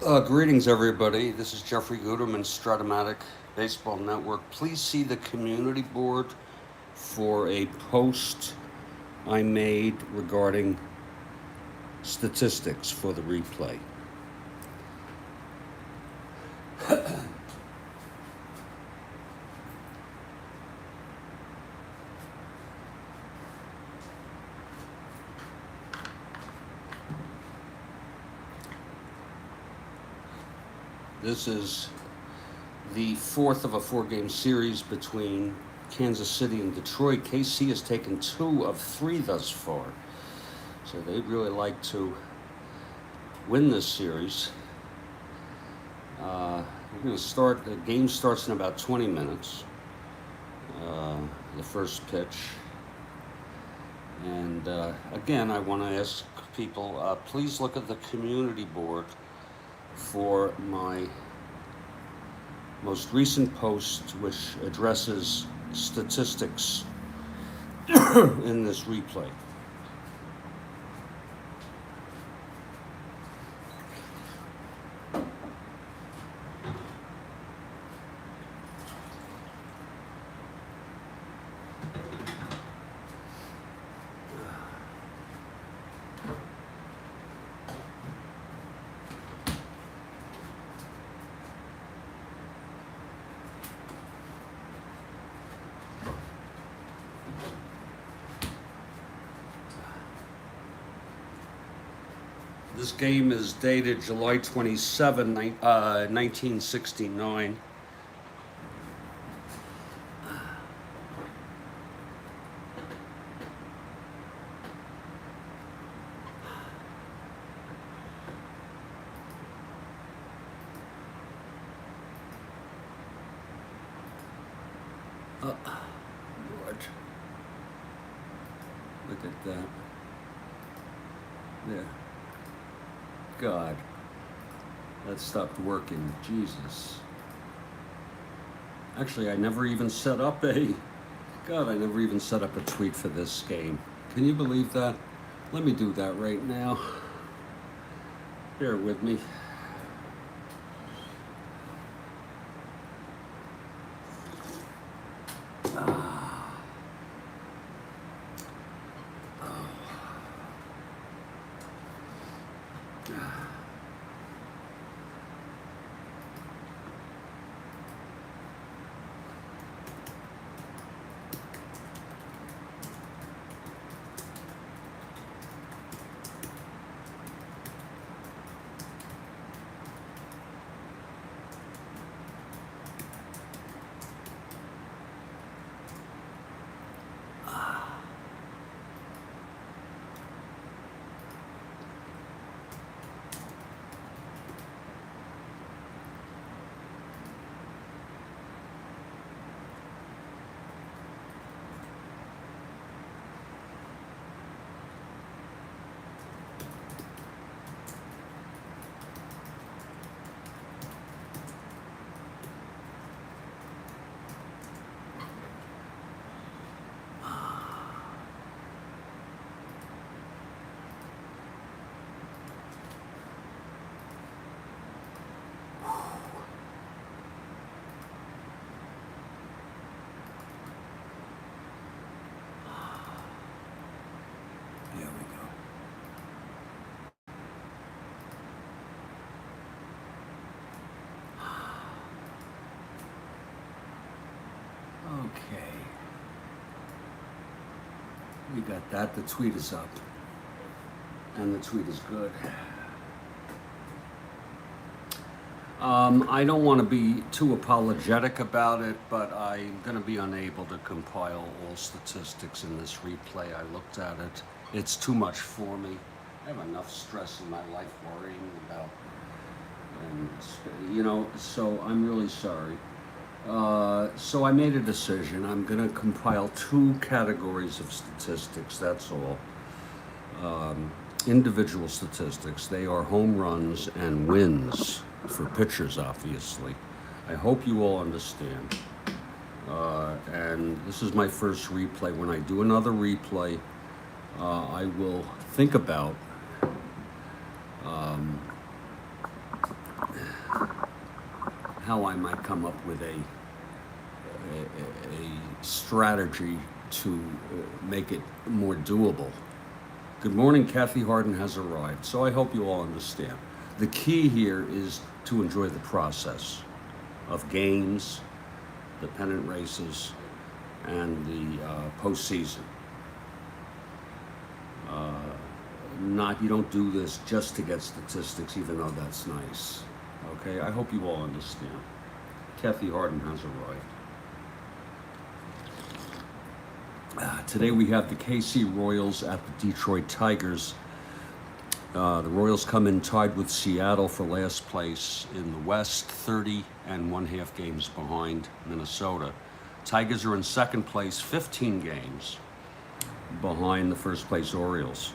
Greetings, everybody. This is Jeffrey Guterman, Strat-O-Matic Baseball Network. Please see the community board for a post I made regarding statistics for the replay. This is the fourth of a four-game series between Kansas City and Detroit. KC has taken 2 of 3 thus far, so they'd really like to win this series. We're going to start, the game starts in about 20 minutes, the first pitch. And again, I want to ask people, please look at the community board for my most recent post, which addresses statistics in this replay. This game is dated July 27, 1969. Lord. Look at that. There. God, that stopped working. Jesus. Actually, I never even set up a tweet for this game. Can you believe that? Let me do that right now. Bear with me. There we go. Okay. We got that. The tweet is up. And the tweet is good. I don't want to be too apologetic about it, but I'm going to be unable to compile all statistics in this replay. I looked at it. It's too much for me. I have enough stress in my life worrying about, and so I'm really sorry. So I made a decision. I'm going to compile 2 categories of statistics, that's all. Individual statistics. They are home runs and wins for pitchers, obviously. I hope you all understand. And this is my first replay. When I do another replay, I will think about how I might come up with a strategy to make it more doable. Good morning, Kathy Harden has arrived. So I hope you all understand. The key here is to enjoy the process of games, the pennant races, and the postseason. You don't do this just to get statistics, even though that's nice. Okay, I hope you all understand. Kathy Harden has arrived. Today we have the KC Royals at the Detroit Tigers. The Royals come in tied with Seattle for last place in the West, 30.5 games behind Minnesota. Tigers are in second place, 15 games behind the first place Orioles.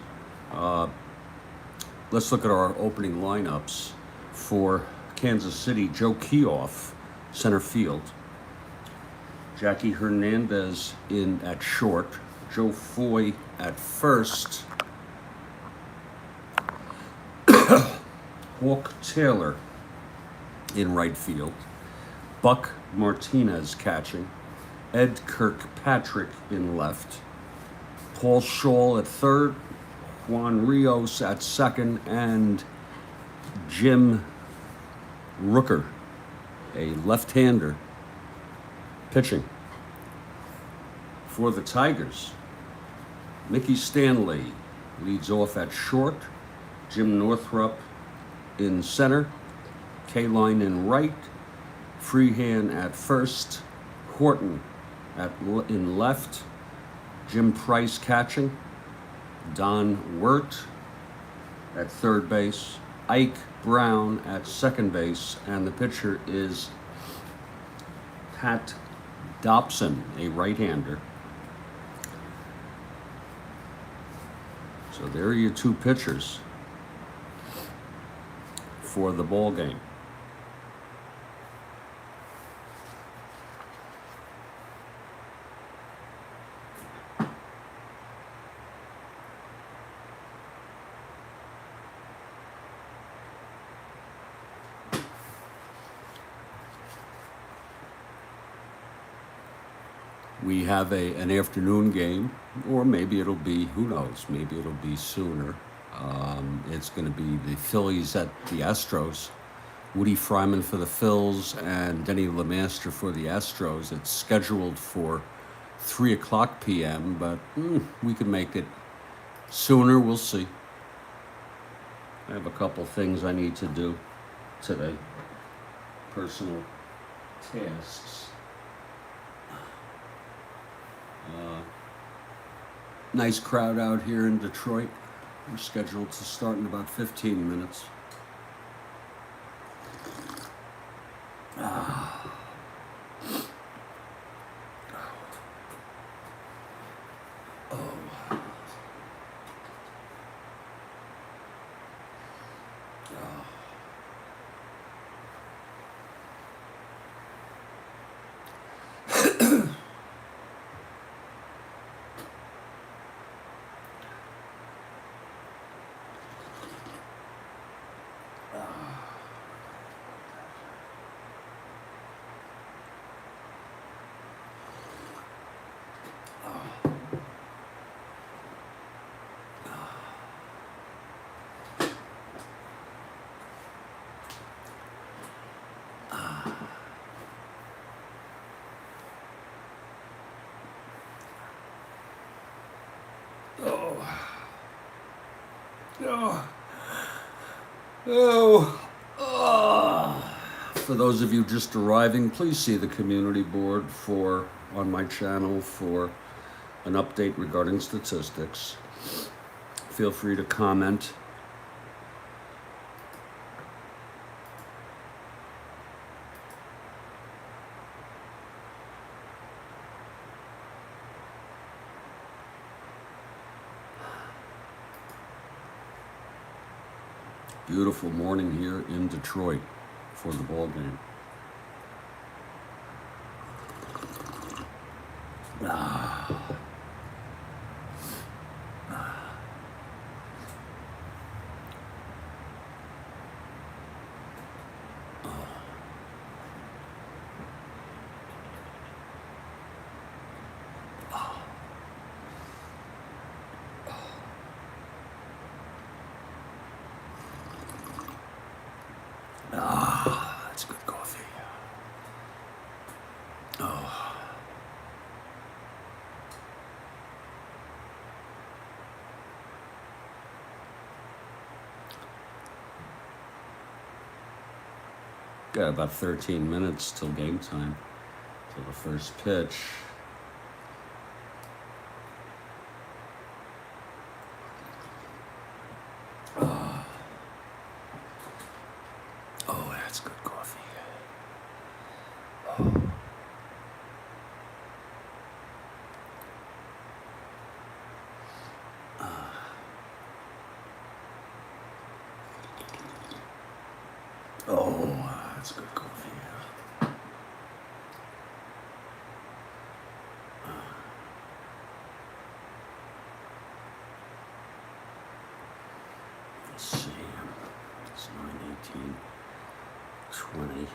Let's look at our opening lineups. For Kansas City, Joe Keough, center field. Jackie Hernandez in at short. Joe Foy at first. Hawk Taylor in right field. Buck Martinez catching. Ed Kirkpatrick in left. Paul Shaw at third. Juan Rios at second, and Jim Rooker, a left-hander, pitching. For the Tigers, Mickey Stanley leads off at short, Jim Northrup in center, K-Line in right, Freehan at first, Horton in left, Jim Price catching, Don Wirt at third base, Ike Brown at second base, and the pitcher is Pat Dobson, a right-hander. So there are your two pitchers for the ball game. We have an afternoon game, or maybe it'll be, who knows, maybe it'll be sooner. It's going to be the Phillies at the Astros. Woody Fryman for the Phils and Denny LeMaster for the Astros. It's scheduled for 3 o'clock p.m., but we can make it sooner. We'll see. I have a couple things I need to do today. Personal tasks. Nice crowd out here in Detroit. We're scheduled to start in about 15 minutes. For those of you just arriving, please see the community board on my channel for an update regarding statistics. Feel free to comment. Beautiful morning here in Detroit for the ball game. Got about 13 minutes till game time, till the first pitch. Oh, that's good coffee. Oh, that's good coffee. Let's see. It's 9:18, 20.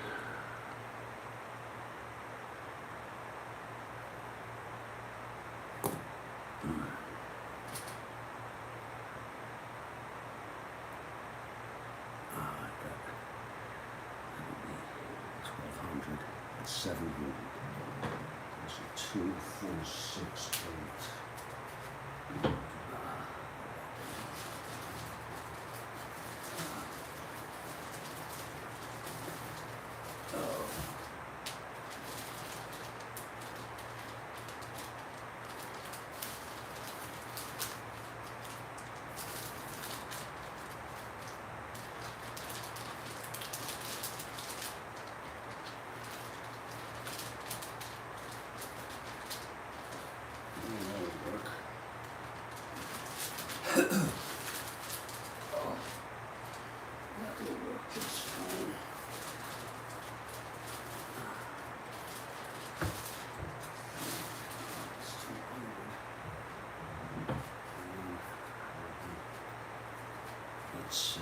That'll be 1,200. That's 700. That's 2, 4, 6, 8. Let's see,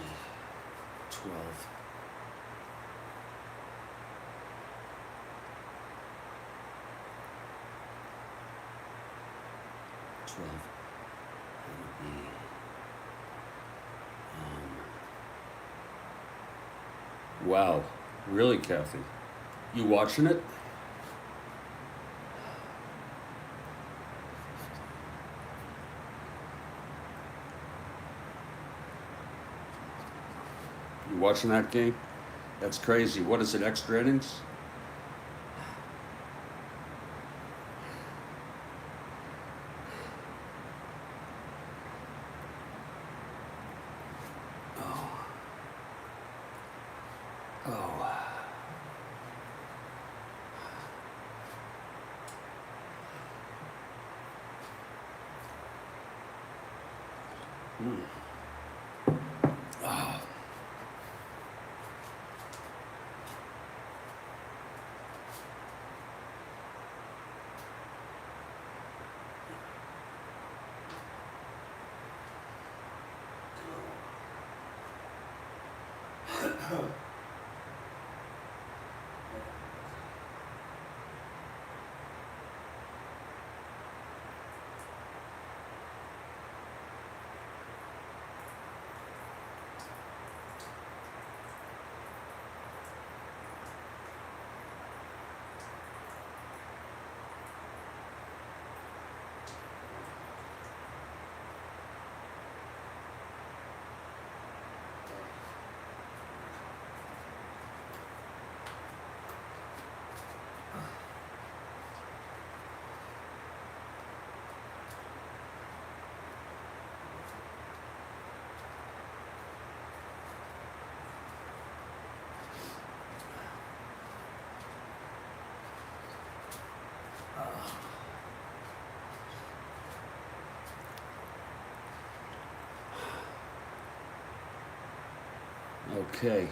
12. 12. That would be, wow, really, Kathy? You watching it? You watching that game? That's crazy. What is it, extra innings? Oh. Oh. Okay.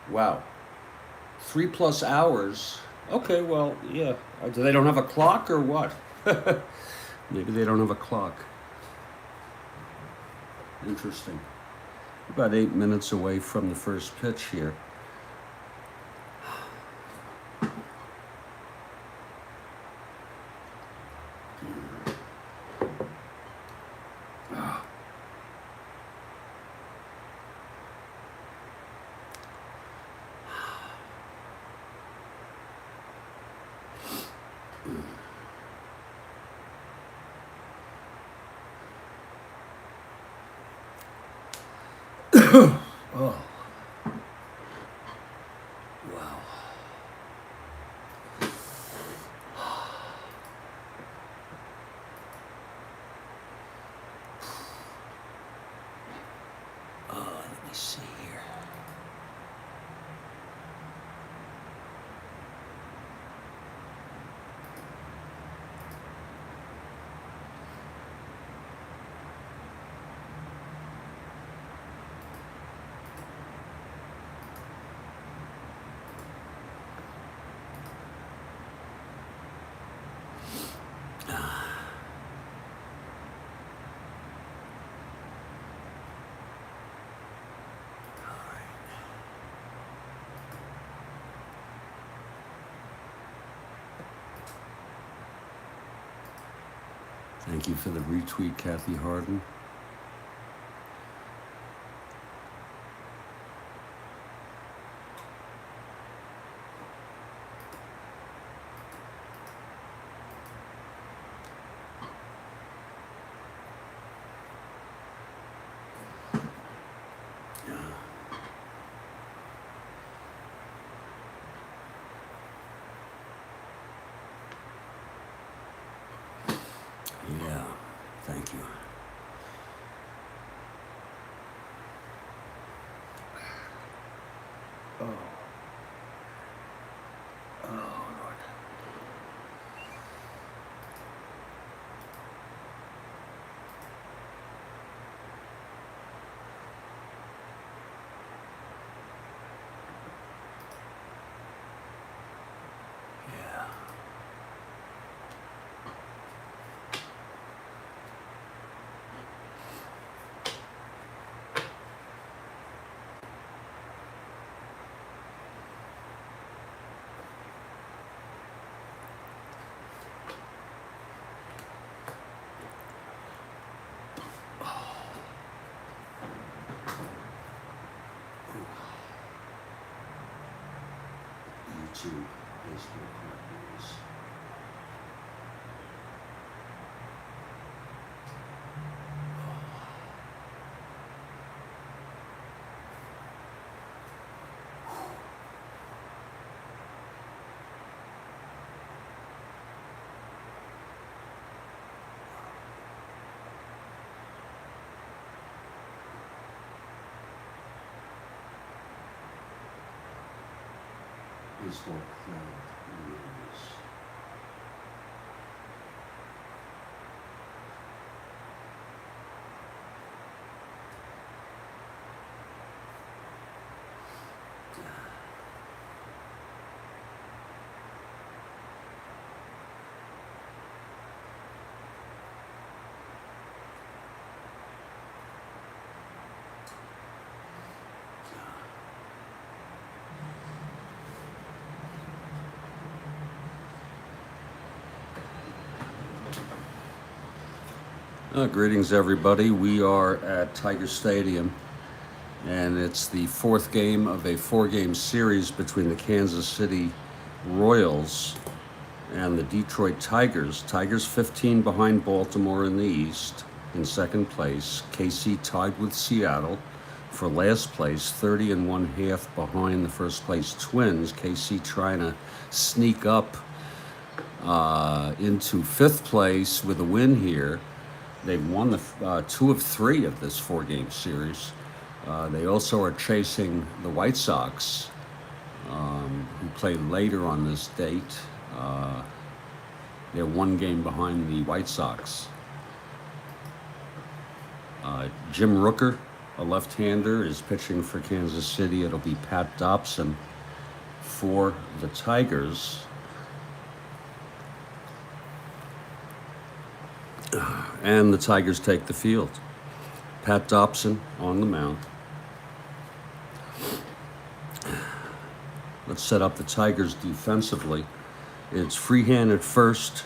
Wow. 3+ hours. Okay, well, yeah. Do they don't have a clock or what? Maybe they don't have a clock. Interesting. About 8 minutes away from the first pitch here. Oh. me see here. Thank you for the retweet, Kathy Harden. Yeah, thank you. Oh. Oh, Lord. Yeah. YouTube baseball card news. Baseball card news. Greetings, everybody. We are at Tiger Stadium, and it's the fourth game of a four-game series between the Kansas City Royals and the Detroit Tigers. Tigers 15 behind Baltimore in the East in second place. KC tied with Seattle for last place, 30 1/2 behind the first place Twins. KC trying to sneak up into fifth place with a win here. They've won the 2 of 3 of this four-game series. They also are chasing the White Sox, who play later on this date. They're one game behind the White Sox. Jim Rooker, a left-hander, is pitching for Kansas City. It'll be Pat Dobson for the Tigers. And the Tigers take the field. Pat Dobson on the mound. Let's set up the Tigers defensively. It's Freehan at first,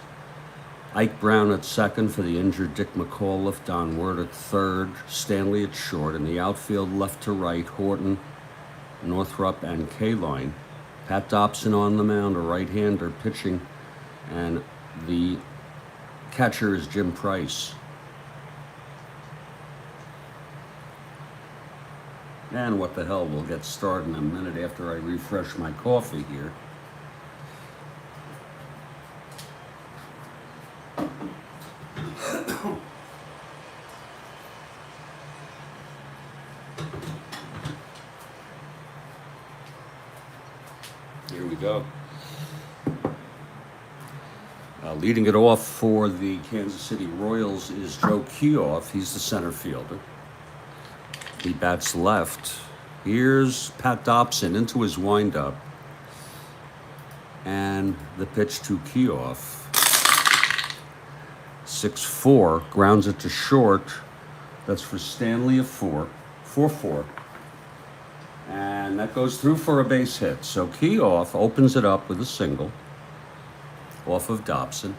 Ike Brown at second for the injured Dick McAuliffe, Don Ward at third, Stanley at short, and the outfield left to right, Horton, Northrup, and Kaline. Pat Dobson on the mound, a right-hander pitching, and the catcher is Jim Price. And what the hell, we'll get started in a minute after I refresh my coffee here. Here we go. Leading it off for the Kansas City Royals is Joe Kioff. He's the center fielder. He bats left. Here's Pat Dobson into his windup. And the pitch to Kioff. 6-4, grounds it to short. That's for Stanley, a 4-4. And that goes through for a base hit. So Kioff opens it up with a single off of Dobson.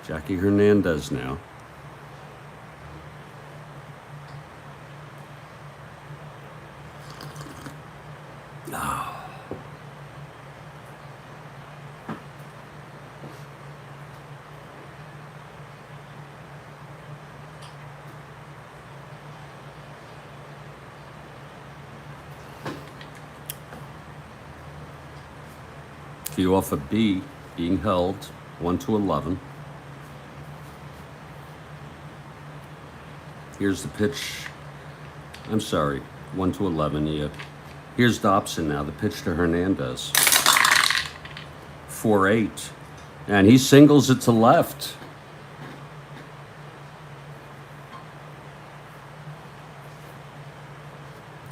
Jackie Hernandez now. Kioff a B, being held, 1-11. Here's the pitch. I'm sorry, 1-11, yeah. Here's Dobson now, the pitch to Hernandez. 4-8. And he singles it to left.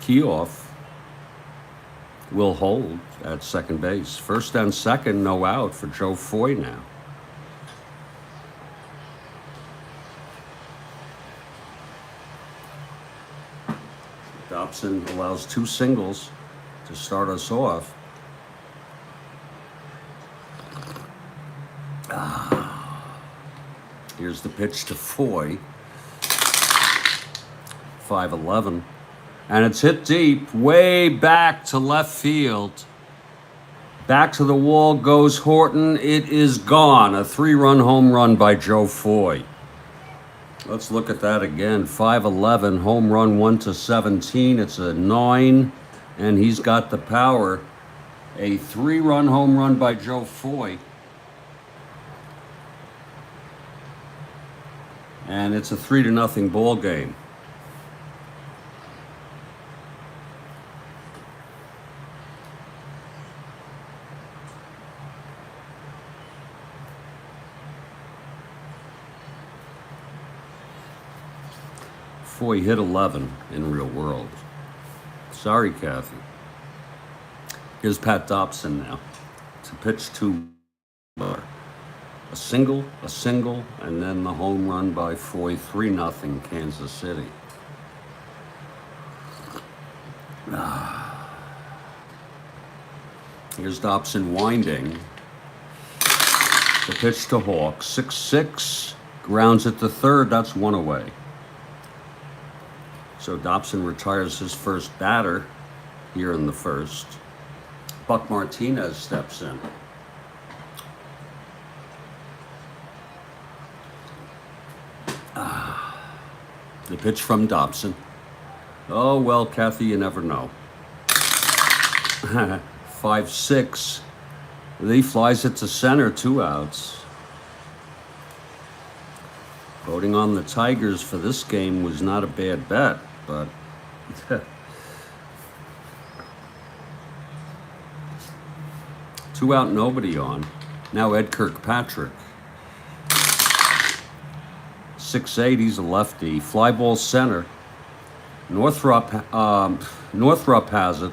Kioff will hold at second base. First and second, no out for Joe Foy now. Dobson allows 2 singles to start us off. Here's the pitch to Foy. 5-11. And it's hit deep, way back to left field. Back to the wall goes Horton. It is gone. A 3-run home run by Joe Foy. Let's look at that again. 5-11, home run 1-17. It's a 9, and he's got the power. A 3-run home run by Joe Foy. And it's a 3-0 ball game. Foy hit 11 in real world. Sorry, Kathy. Here's Pat Dobson now. To pitch to a single, and then the home run by Foy, 3-0 Kansas City. Here's Dobson winding. The pitch to Hawk, 6-6, grounds it to third, that's 1 away. So Dobson retires his first batter here in the first. Buck Martinez steps in. The pitch from Dobson. Oh, well, Kathy, you never know. 5-6. He flies it to center, 2 outs. Voting on the Tigers for this game was not a bad bet, but 2 out, nobody on. Now Ed Kirkpatrick. 6'8", he's a lefty. Fly ball center. Northrup has it,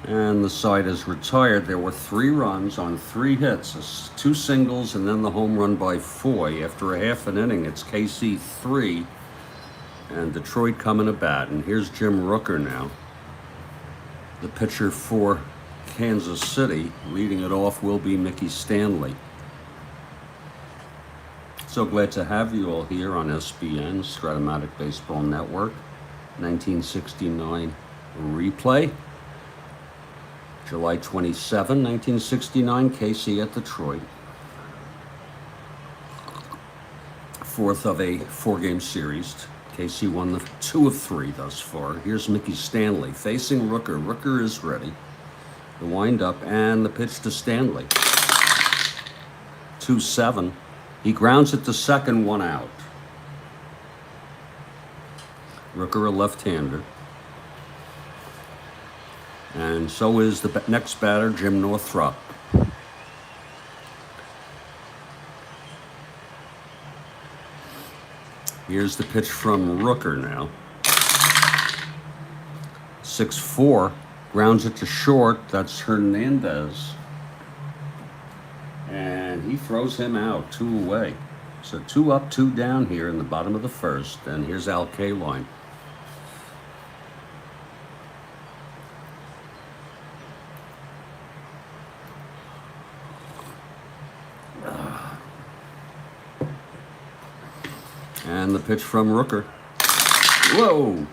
and the side is retired. There were 3 runs on 3 hits, 2 singles, and then the home run by Foy. After a half an inning, it's KC 3, and Detroit coming to bat. And here's Jim Rooker now, the pitcher for Kansas City. Leading it off will be Mickey Stanley. So glad to have you all here on SBN, Strat-O-Matic Baseball Network. 1969 replay. July 27, 1969, KC at Detroit. 4th of a 4-game series. KC won the 2 of 3 thus far. Here's Mickey Stanley facing Rooker. Rooker is ready. The windup and the pitch to Stanley. 2-7. He grounds it to second, 1 out. Rooker, a left-hander. And so is the next batter, Jim Northrup. Here's the pitch from Rooker now. 6-4, grounds it to short. That's Hernandez. And he throws him out, 2 away. So 2 up, 2 down here in the bottom of the first. And here's Al Kaline. And the pitch from Rooker. Whoa!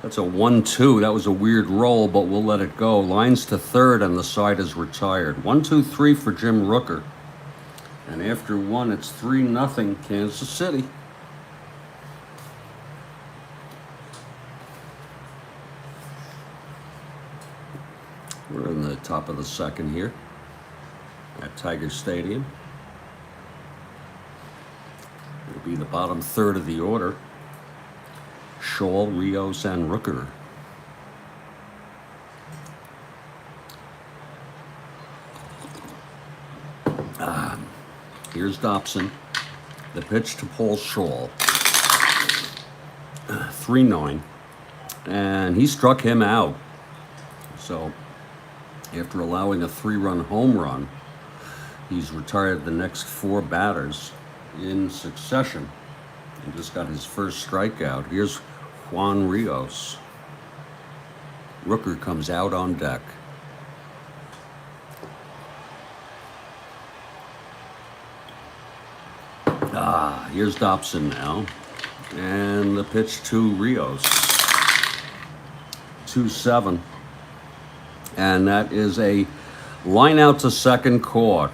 That's a 1-2. That was a weird roll, but we'll let it go. Lines to third, and the side is retired. 1-2-3 for Jim Rooker. And after 1, it's 3-0 Kansas City. We're in the top of the second here at Tiger Stadium. It'll be the bottom third of the order. Scholl, Rios, and Rooker. Here's Dobson. The pitch to Paul Scholl. 3-9. And he struck him out. So, after allowing a 3-run home run, he's retired the next 4 batters in succession. He just got his first strikeout. Here's Juan Rios. Rooker comes out on deck. Here's Dobson now. And the pitch to Rios. 2-7. And that is a line out to second, caught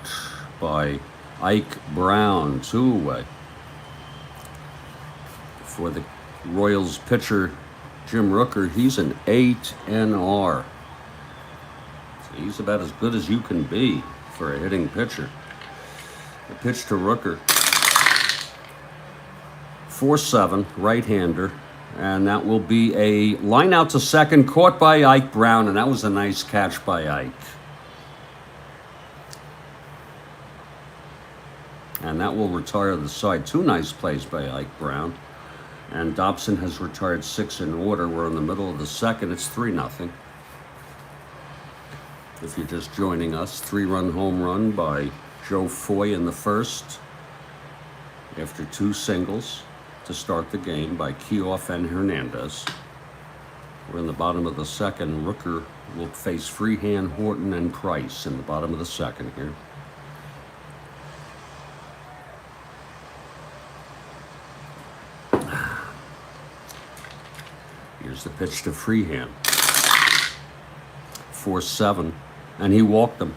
by Ike Brown, 2 away. For the Royals pitcher, Jim Rooker, he's an 8-NR. So he's about as good as you can be for a hitting pitcher. The pitch to Rooker. 4-7, right-hander. And that will be a line out to second, caught by Ike Brown, and that was a nice catch by Ike. And that will retire the side. 2 nice plays by Ike Brown. And Dobson has retired 6 in order. We're in the middle of the second. It's 3-0. If you're just joining us, 3-run home run by Joe Foy in the first. After 2 singles to start the game by Keough and Hernandez. We're in the bottom of the second. Rooker will face Freehan, Horton, and Price in the bottom of the second here. Here's the pitch to Freehan. 4-7, and he walked him.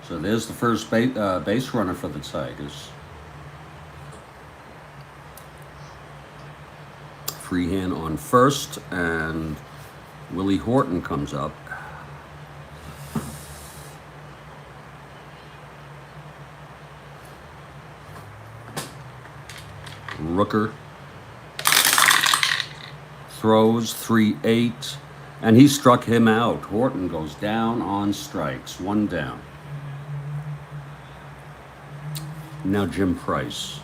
So there's the first base runner for the Tigers. Freehan on first, and Willie Horton comes up. Rooker throws 3-8, and he struck him out. Horton goes down on strikes, 1 down. Now Jim Price.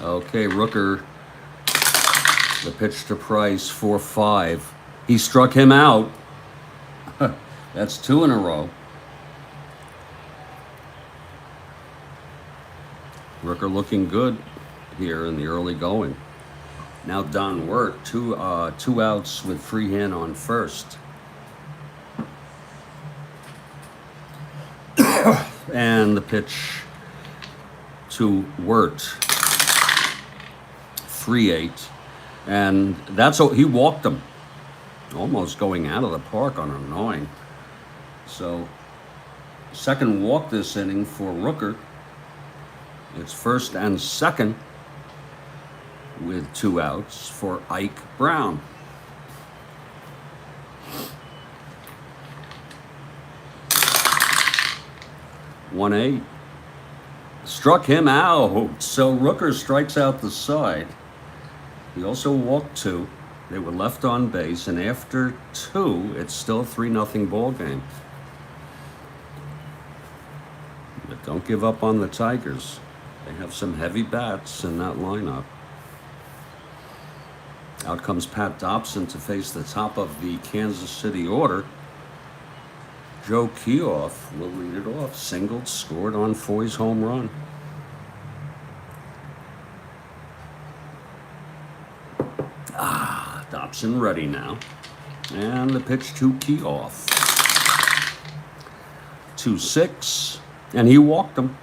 Okay, Rooker, the pitch to Price, 4-5. He struck him out. That's 2 in a row. Rooker looking good here in the early going. Now Don Wirt, 2 outs with Freehan on first. And the pitch to Wirt. 3-8, and that's he walked him, almost going out of the park on a 9. So, second walk this inning for Rooker. It's first and second with 2 outs for Ike Brown. 1-8. Struck him out. So Rooker strikes out the side. He also walked 2. They were left on base, and after 2, it's still a 3-0 ball game. But don't give up on the Tigers. They have some heavy bats in that lineup. Out comes Pat Dobson to face the top of the Kansas City order. Joe Keough will lead it off. Singled, scored on Foy's home run. Dobson ready now. And the pitch to Keough. 2-6. And he walked him.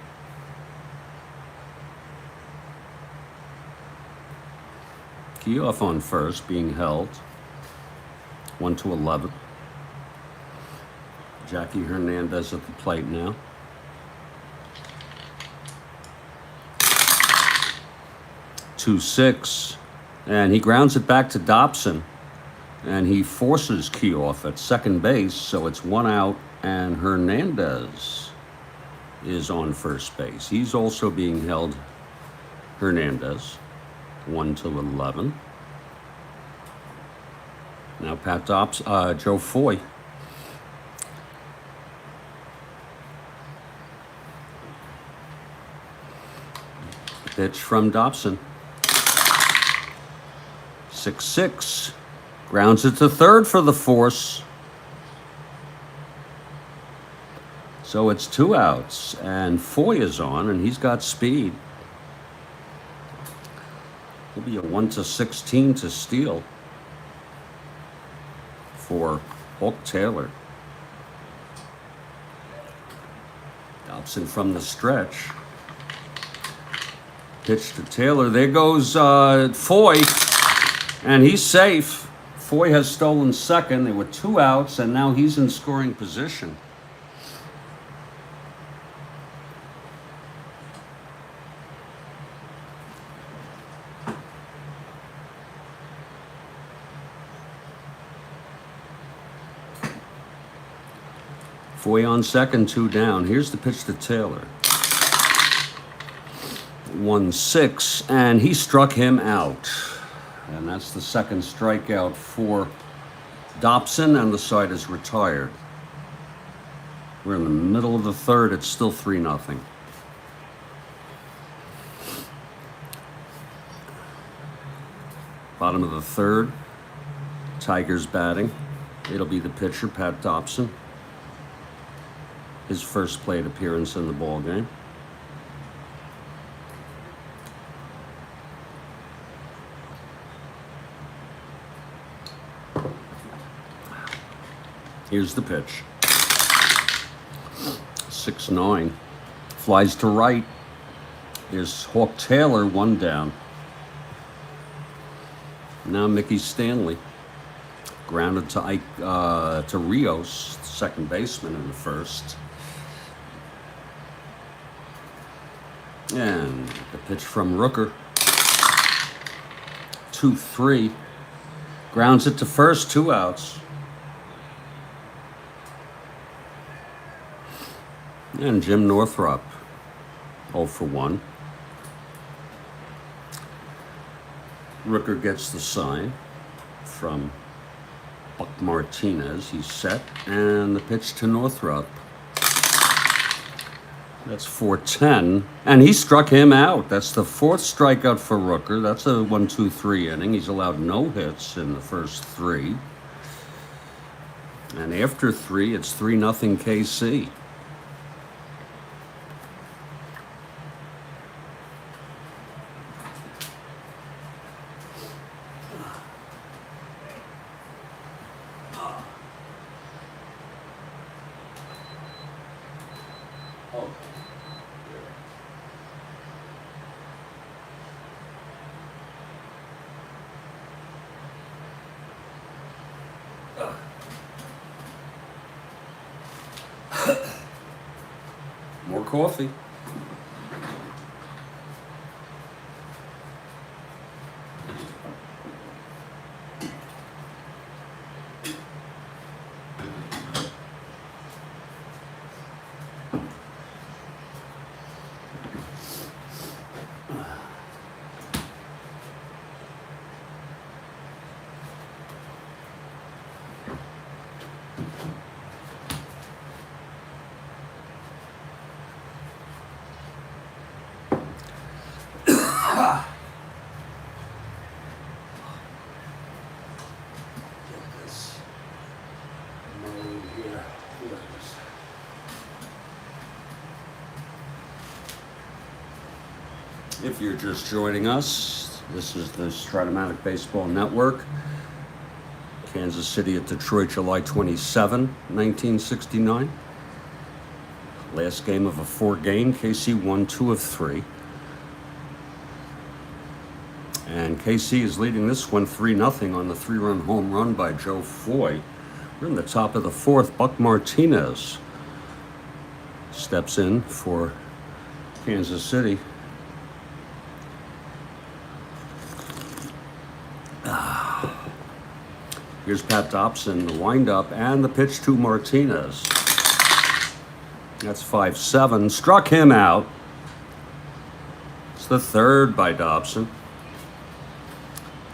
Keough on first, being held. 1-11. Jackie Hernandez at the plate now. 2-6. And he grounds it back to Dobson. And he forces Keough at second base, so it's 1 out, and Hernandez is on first base. He's also being held, Hernandez. 1-11. Now Pat Dobson, Joe Foy. Pitch from Dobson. 6-6. Grounds it to third for the force. So it's 2 outs, and Foy is on, and he's got speed. It'll be a 1-16 to steal for Hawk Taylor. Dobson from the stretch. Pitch to Taylor. There goes Foy, and he's safe. Foy has stolen second. There were 2 outs, and now he's in scoring position. Foy on second, 2 down. Here's the pitch to Taylor. 1-6, and he struck him out. And that's the second strikeout for Dobson, and the side is retired. We're in the middle of the third. It's still 3-0. Bottom of the third. Tigers batting. It'll be the pitcher, Pat Dobson. His first plate appearance in the ball game. Here's the pitch. 6-9. Flies to right. There's Hawk Taylor, 1 down. Now Mickey Stanley. Grounded to Ike, to Rios, second baseman in the first. And the pitch from Rooker. 2-3. Grounds it to first, 2 outs. And Jim Northrop, 0 for 1. Rooker gets the sign from Buck Martinez. He's set. And the pitch to Northrop. That's 4-10. And he struck him out. That's the 4th strikeout for Rooker. That's a 1-2-3 inning. He's allowed no hits in the first 3. And after 3, it's 3-0 KC. More coffee. If you're just joining us, this is the Strat-O-Matic Baseball Network. Kansas City at Detroit, July 27, 1969. Last game of a 4-game. KC won 2 of 3. And KC is leading this one 3-0 on the 3-run home run by Joe Foy. We're in the top of the 4th. Buck Martinez steps in for Kansas City. Here's Pat Dobson, the windup, and the pitch to Martinez. That's 5-7. Struck him out. It's the 3rd by Dobson.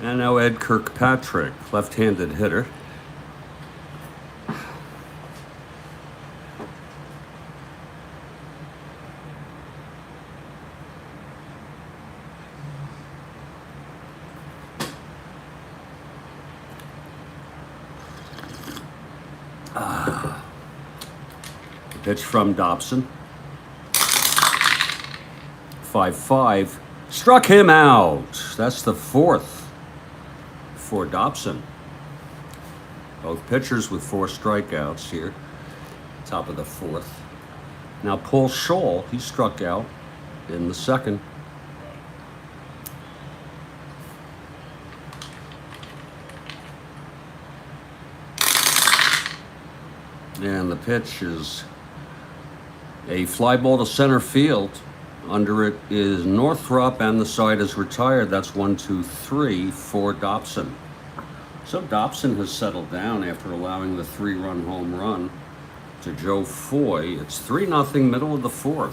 And now Ed Kirkpatrick, left-handed hitter. Pitch from Dobson. 5-5. Struck him out. That's the 4th for Dobson. Both pitchers with 4 strikeouts here. Top of the 4th. Now Paul Scholl, he struck out in the 2nd. And the pitch is a fly ball to center field. Under it is Northrup, and the side is retired. That's 1-2-3 for Dobson. So Dobson has settled down after allowing the 3-run home run to Joe Foy. It's 3-0, middle of the 4th.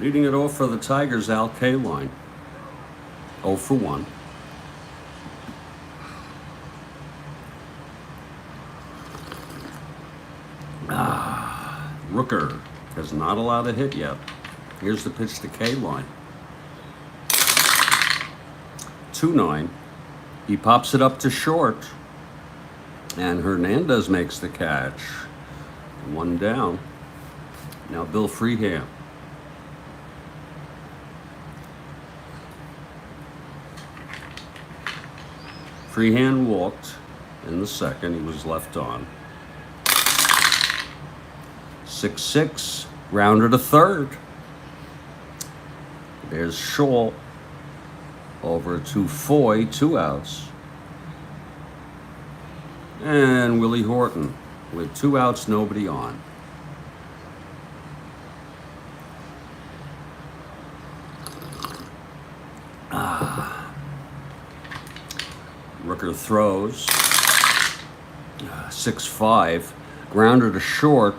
Leading it off for the Tigers, Al Kaline. 0 for 1. Rooker has not allowed a hit yet. Here's the pitch to Kaline. 2-9. He pops it up to short. And Hernandez makes the catch. 1 down. Now Bill Freehand. Freehand walked in the 2nd. He was left on. 6-6. Grounder to 3rd. There's Scholl over to Foy. 2 outs. And Willie Horton with 2 outs, nobody on. Rooker throws. 6-5. Grounder to short.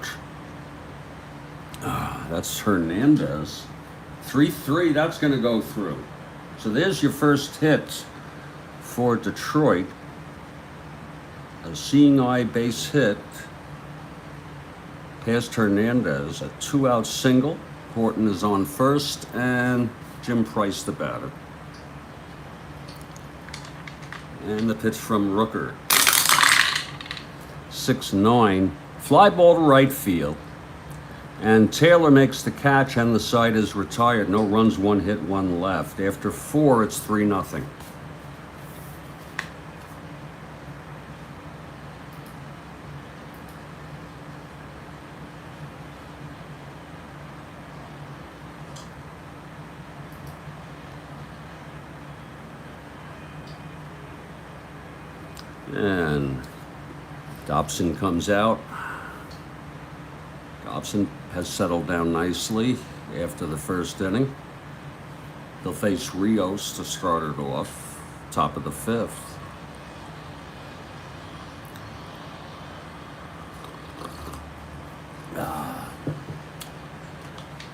That's Hernandez. 3-3. That's going to go through. So there's your first hit for Detroit. A seeing eye base hit past Hernandez. A 2-out single. Horton is on first, and Jim Price the batter. And the pitch from Rooker. 6-9. Fly ball to right field. And Taylor makes the catch, and the side is retired. No runs, 1 hit, 1 left. After 4, it's 3-0. And Dobson comes out. Dobson has settled down nicely after the 1st inning. He'll face Rios to start it off, top of the 5th.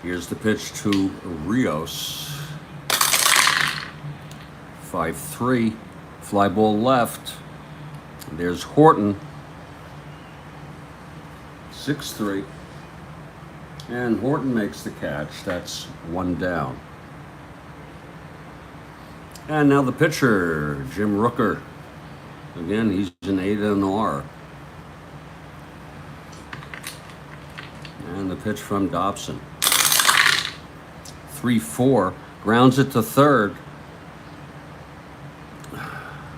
Here's the pitch to Rios. 5-3. Fly ball left. There's Horton. 6-3. And Horton makes the catch. That's 1 down. And now the pitcher, Jim Rooker. Again, he's an A to an R. pitch from Dobson. 3-4. Grounds it to third.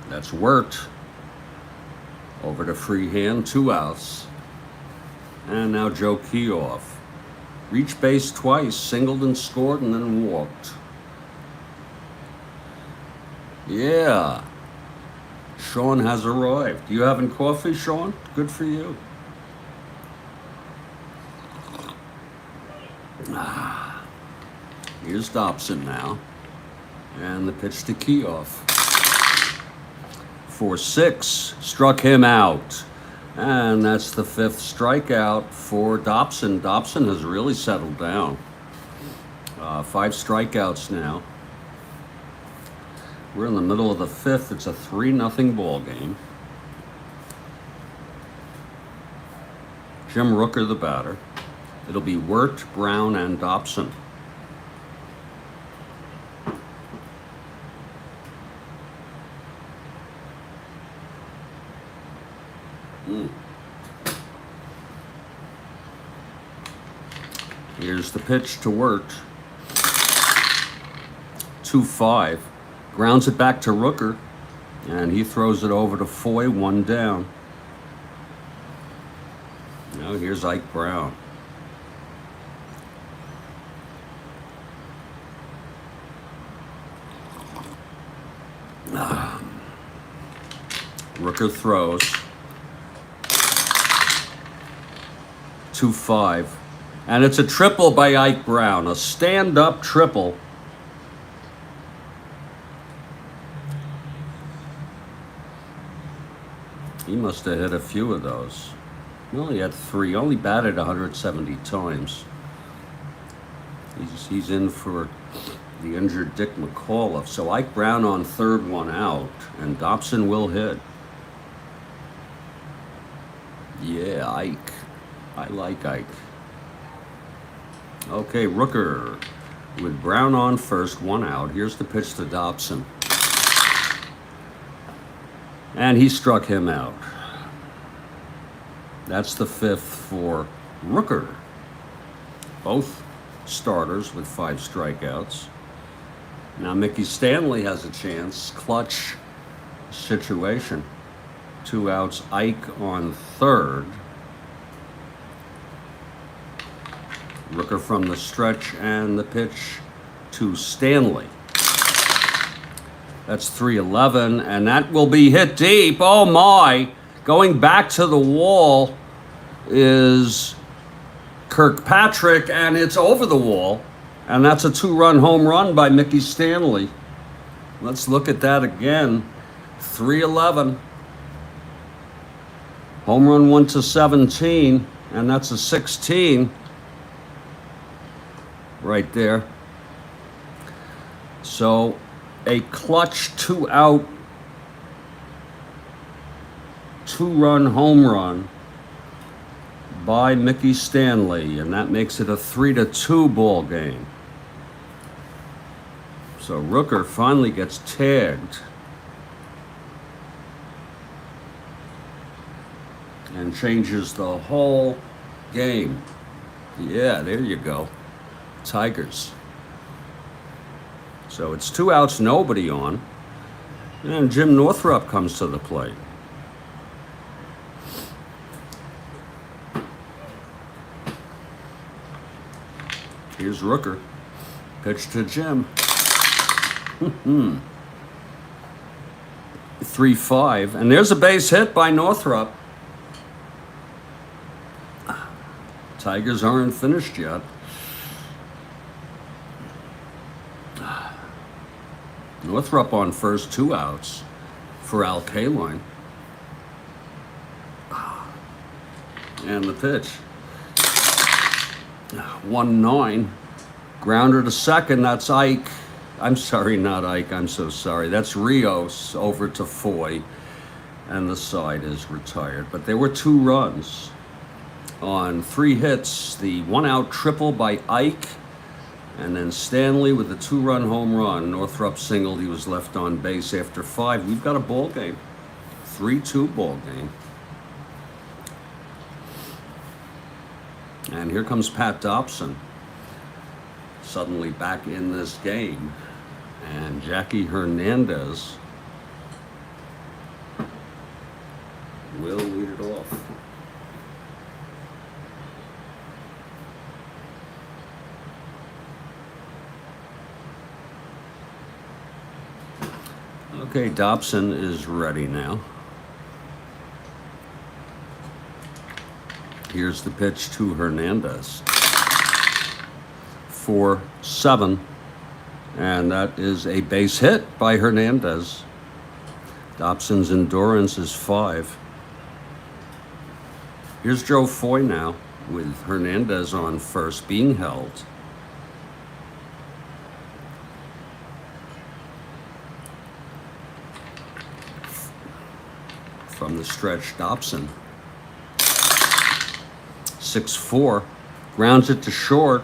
That's Wirt. Over to Freehand, 2 outs. And now Joe Keough. Reached base twice, singled and scored, and then walked. Yeah. Sean has arrived. You having coffee, Sean? Good for you. Here's Dobson now. And the pitch to Keough. 4-6. Struck him out. And that's the 5th strikeout for Dobson. Dobson has really settled down. 5 strikeouts now. We're in the middle of the 5th. It's a 3-0 ball game. Jim Rooker, the batter. It'll be Wirt, Brown, and Dobson. Here's the pitch to Wirt. 2-5. Grounds it back to Rooker. And he throws it over to Foy, 1 down. Now here's Ike Brown. Rooker throws. 2-5. And it's a triple by Ike Brown, a stand-up triple. He must have hit a few of those. He only had 3, only batted 170 times. He's in for the injured Dick McAuliffe. So Ike Brown on third, 1 out, and Dobson will hit. Yeah, Ike. I like Ike. Okay, Rooker with Brown on first, 1 out. Here's the pitch to Dobson. And he struck him out. That's the 5th for Rooker. Both starters with 5 strikeouts. Now Mickey Stanley has a chance. Clutch situation. 2 outs, Ike on third. Rooker from the stretch, and the pitch to Stanley. That's 3-11, and that will be hit deep. Oh my! Going back to the wall is Kirkpatrick, and it's over the wall. And that's a 2-run home run by Mickey Stanley. Let's look at that again. 3-11. Home run 1 to 17, and that's a 16 right there. So a clutch 2-out, 2-run home run by Mickey Stanley, and that makes it a 3-2 ball game. So Rooker finally gets tagged and changes the whole game. Yeah, there you go. Tigers. So it's 2 outs, nobody on, and Jim Northrup comes to the plate. Here's Rooker. Pitch to Jim. 3-5, and there's a base hit by Northrup. Tigers aren't finished yet. Northrup on first, 2 outs for Al Kaline. And the pitch. 1-9. Grounder to second. That's Ike. I'm sorry, not Ike. I'm so sorry. That's Rios over to Foy. And the side is retired. But there were 2 runs on 3 hits. The 1-out triple by Ike. And then Stanley with the 2-run home run. Northrup singled. He was left on base after 5. We've got a ball game. 3-2 ball game. And here comes Pat Dobson, suddenly back in this game. And Jackie Hernandez will lead it off. Okay, Dobson is ready now. Here's the pitch to Hernandez. 4-7. And that is a base hit by Hernandez. Dobson's endurance is 5. Here's Joe Foy now with Hernandez on first, being held. From the stretch, Dobson. 6-4. Grounds it to short.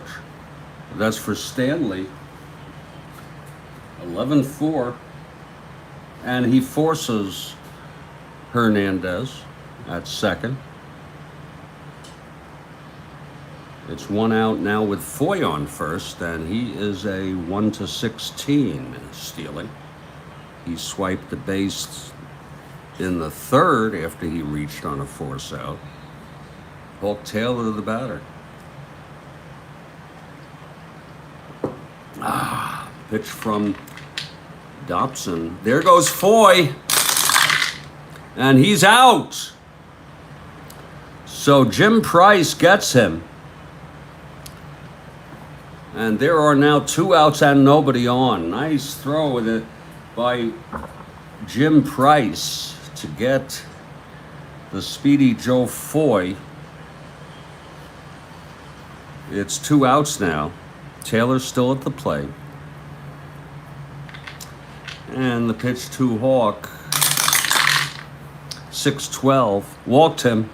That's for Stanley. 11-4. And he forces Hernandez at second. It's 1 out now with Foy on first, and he is a 1-16 stealing. He swiped the base in the third after he reached on a force out. Hawk Taylor, the batter. Pitch from Dobson. There goes Foy. And he's out. So Jim Price gets him. And there are now 2 outs and nobody on. Nice throw with it by Jim Price to get the speedy Joe Foy. It's 2 outs now. Taylor's still at the plate. And the pitch to Hawk. 6-12. Walked him.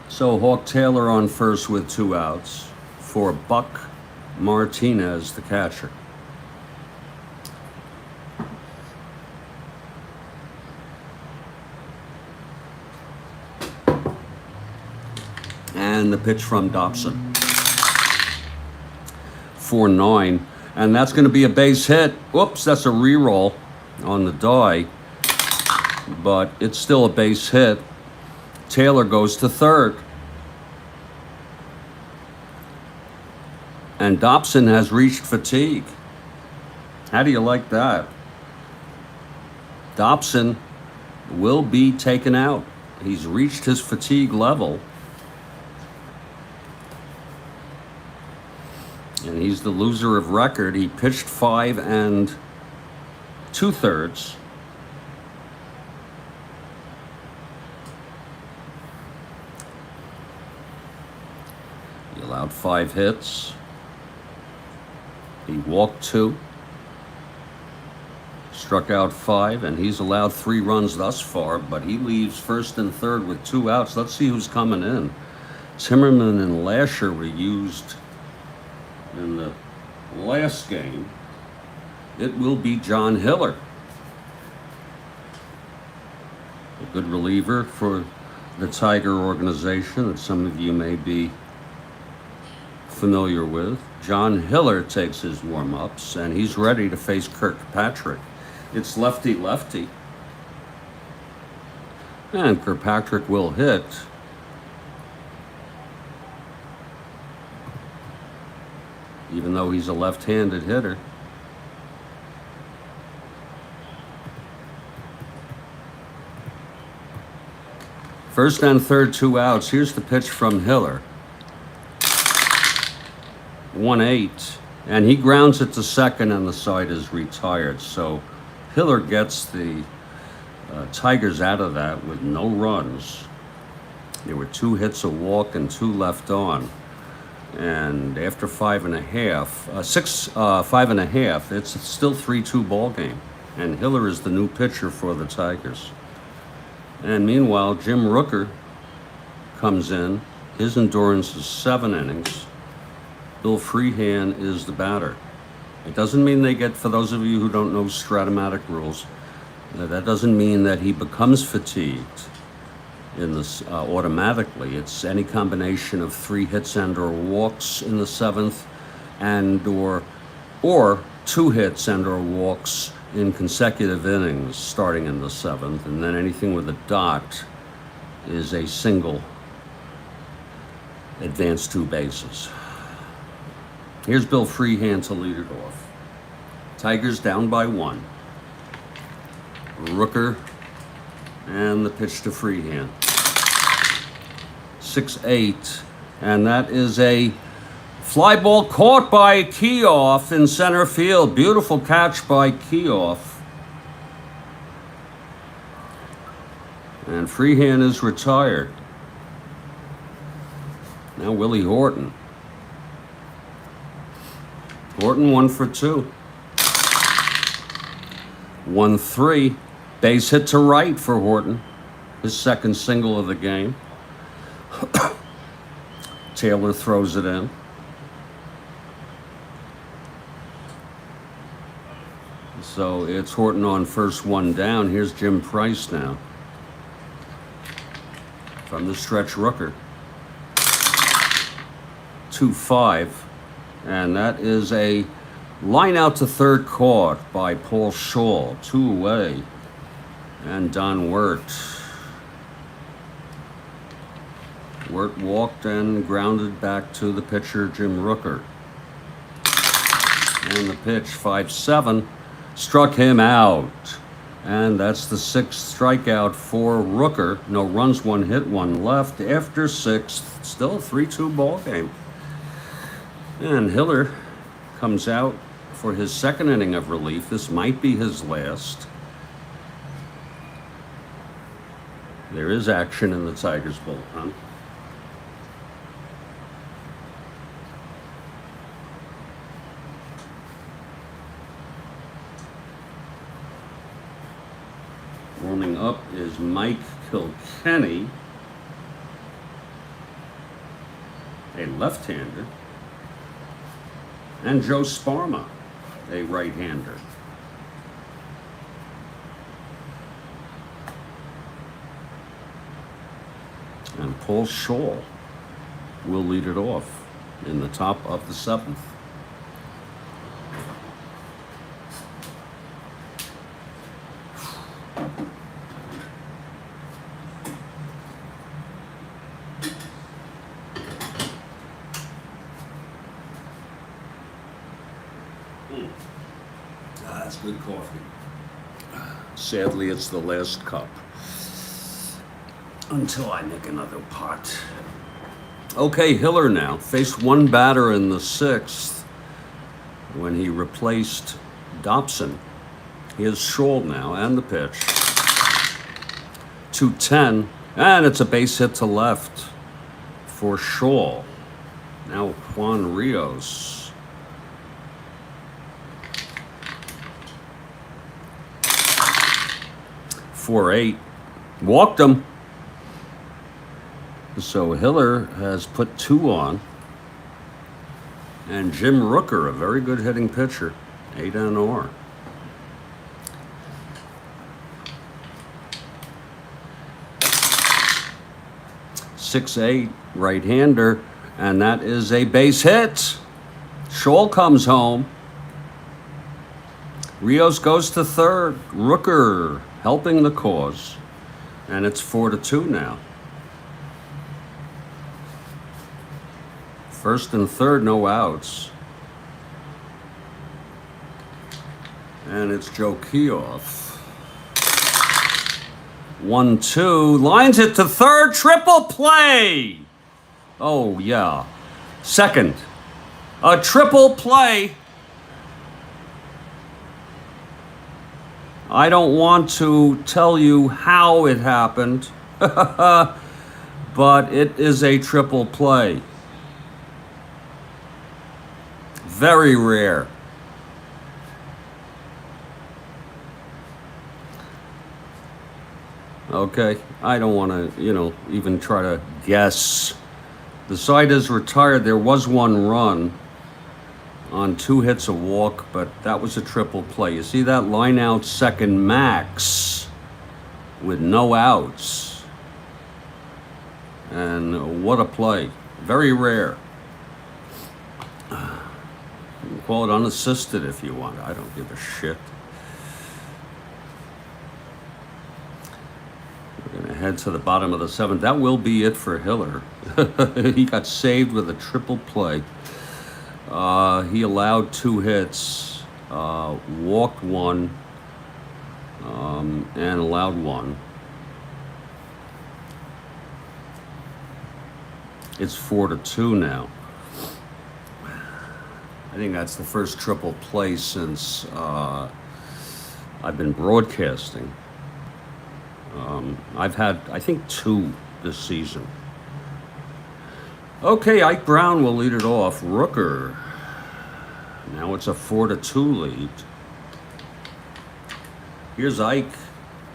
So Hawk Taylor on first with 2 outs for Buck Martinez, the catcher. And the pitch from Dobson. 4-9. And that's going to be a base hit. Whoops, that's a re-roll on the die. But it's still a base hit. Taylor goes to third. And Dobson has reached fatigue. How do you like that? Dobson will be taken out. He's reached his fatigue level. And he's the loser of record. He pitched 5 2/3. He allowed 5 hits. He walked 2. Struck out 5, and he's allowed 3 runs thus far, but he leaves first and third with 2 outs. Let's see who's coming in. Timmerman and Lasher were used in the last game. It will be John Hiller, a good reliever for the Tiger organization that some of you may be familiar with. John Hiller takes his warm-ups, and he's ready to face Kirkpatrick. It's lefty-lefty, and Kirkpatrick will hit. Even though he's a left-handed hitter. First and third, 2 outs. Here's the pitch from Hiller. 1-8. And he grounds it to second, and the side is retired. So Hiller gets the Tigers out of that with no runs. There were 2 hits, a walk, and 2 left on. And after 5.5, it's still 3-2 ball game. And Hiller is the new pitcher for the Tigers. And meanwhile, Jim Rooker comes in. His endurance is 7 innings. Bill Freehan is the batter. It doesn't mean they get, for those of you who don't know Strat-O-Matic rules, that doesn't mean that he becomes fatigued. in this automatically. It's any combination of 3 hits and or walks in the 7th, and or 2 hits and or walks in consecutive innings starting in the 7th, and then anything with a dot is a single, advance 2 bases. Here's Bill Freehand to lead it off. Tigers down by 1. Rooker and the pitch to Freehand. 6-8, and that is a fly ball caught by Keough in center field. Beautiful catch by Keough. And Freehand is retired. Now Willie Horton. Horton 1 for 2. 1-3. Base hit to right for Horton. His second single of the game. Taylor throws it in. So it's Horton on first, 1 down. Here's Jim Price now. From the stretch, Rooker. 2-5. And that is a line out to third, caught by Paul Shaw. 2 away. And Don Wirt. Wirt walked and grounded back to the pitcher, Jim Rooker. And the pitch, 5-7, struck him out. And that's the 6th strikeout for Rooker. No runs, 1 hit, 1 left. After 6th, still a 3-2 ball game. And Hiller comes out for his second inning of relief. This might be his last. There is action in the Tigers bullpen. Warming up is Mike Kilkenny, a left-hander, and Joe Sparma, a right-hander. And Paul Shaw will lead it off in the top of the 7th. That's good coffee. Sadly, it's the last cup. Until I make another pot. Okay, Hiller now faced 1 batter in the 6th when he replaced Dobson. He has Scholl now, and the pitch. 2-10, and it's a base hit to left for Scholl. Now Juan Rios. .48, walked him. So Hiller has put 2 on. And Jim Rooker, a very good hitting pitcher, 8 NR. .68, right-hander, and that is a base hit. Scholl comes home. Rios goes to third. Rooker helping the cause. And it's 4-2 now. First and third, no outs. And it's Joe Keough. 1-2, lines it to third, triple play. Oh, yeah. Second, a triple play. I don't want to tell you how it happened, but it is a triple play. Very rare. Okay, I don't want to, even try to guess. The side is retired. There was 1 run on 2 hits, a walk, but that was a triple play. You see that line out second, Max, with no outs. And what a play. Very rare. You can call it unassisted if you want. I don't give a shit. We're going to head to the bottom of the 7th. That will be it for Hiller. He got saved with a triple play. He allowed 2 hits, walked 1, and allowed 1. It's 4-2 now. I think that's the first triple play since I've been broadcasting. I've had, I think, 2 this season. Okay, Ike Brown will lead it off. Rooker. Now it's a 4-2 lead. Here's Ike.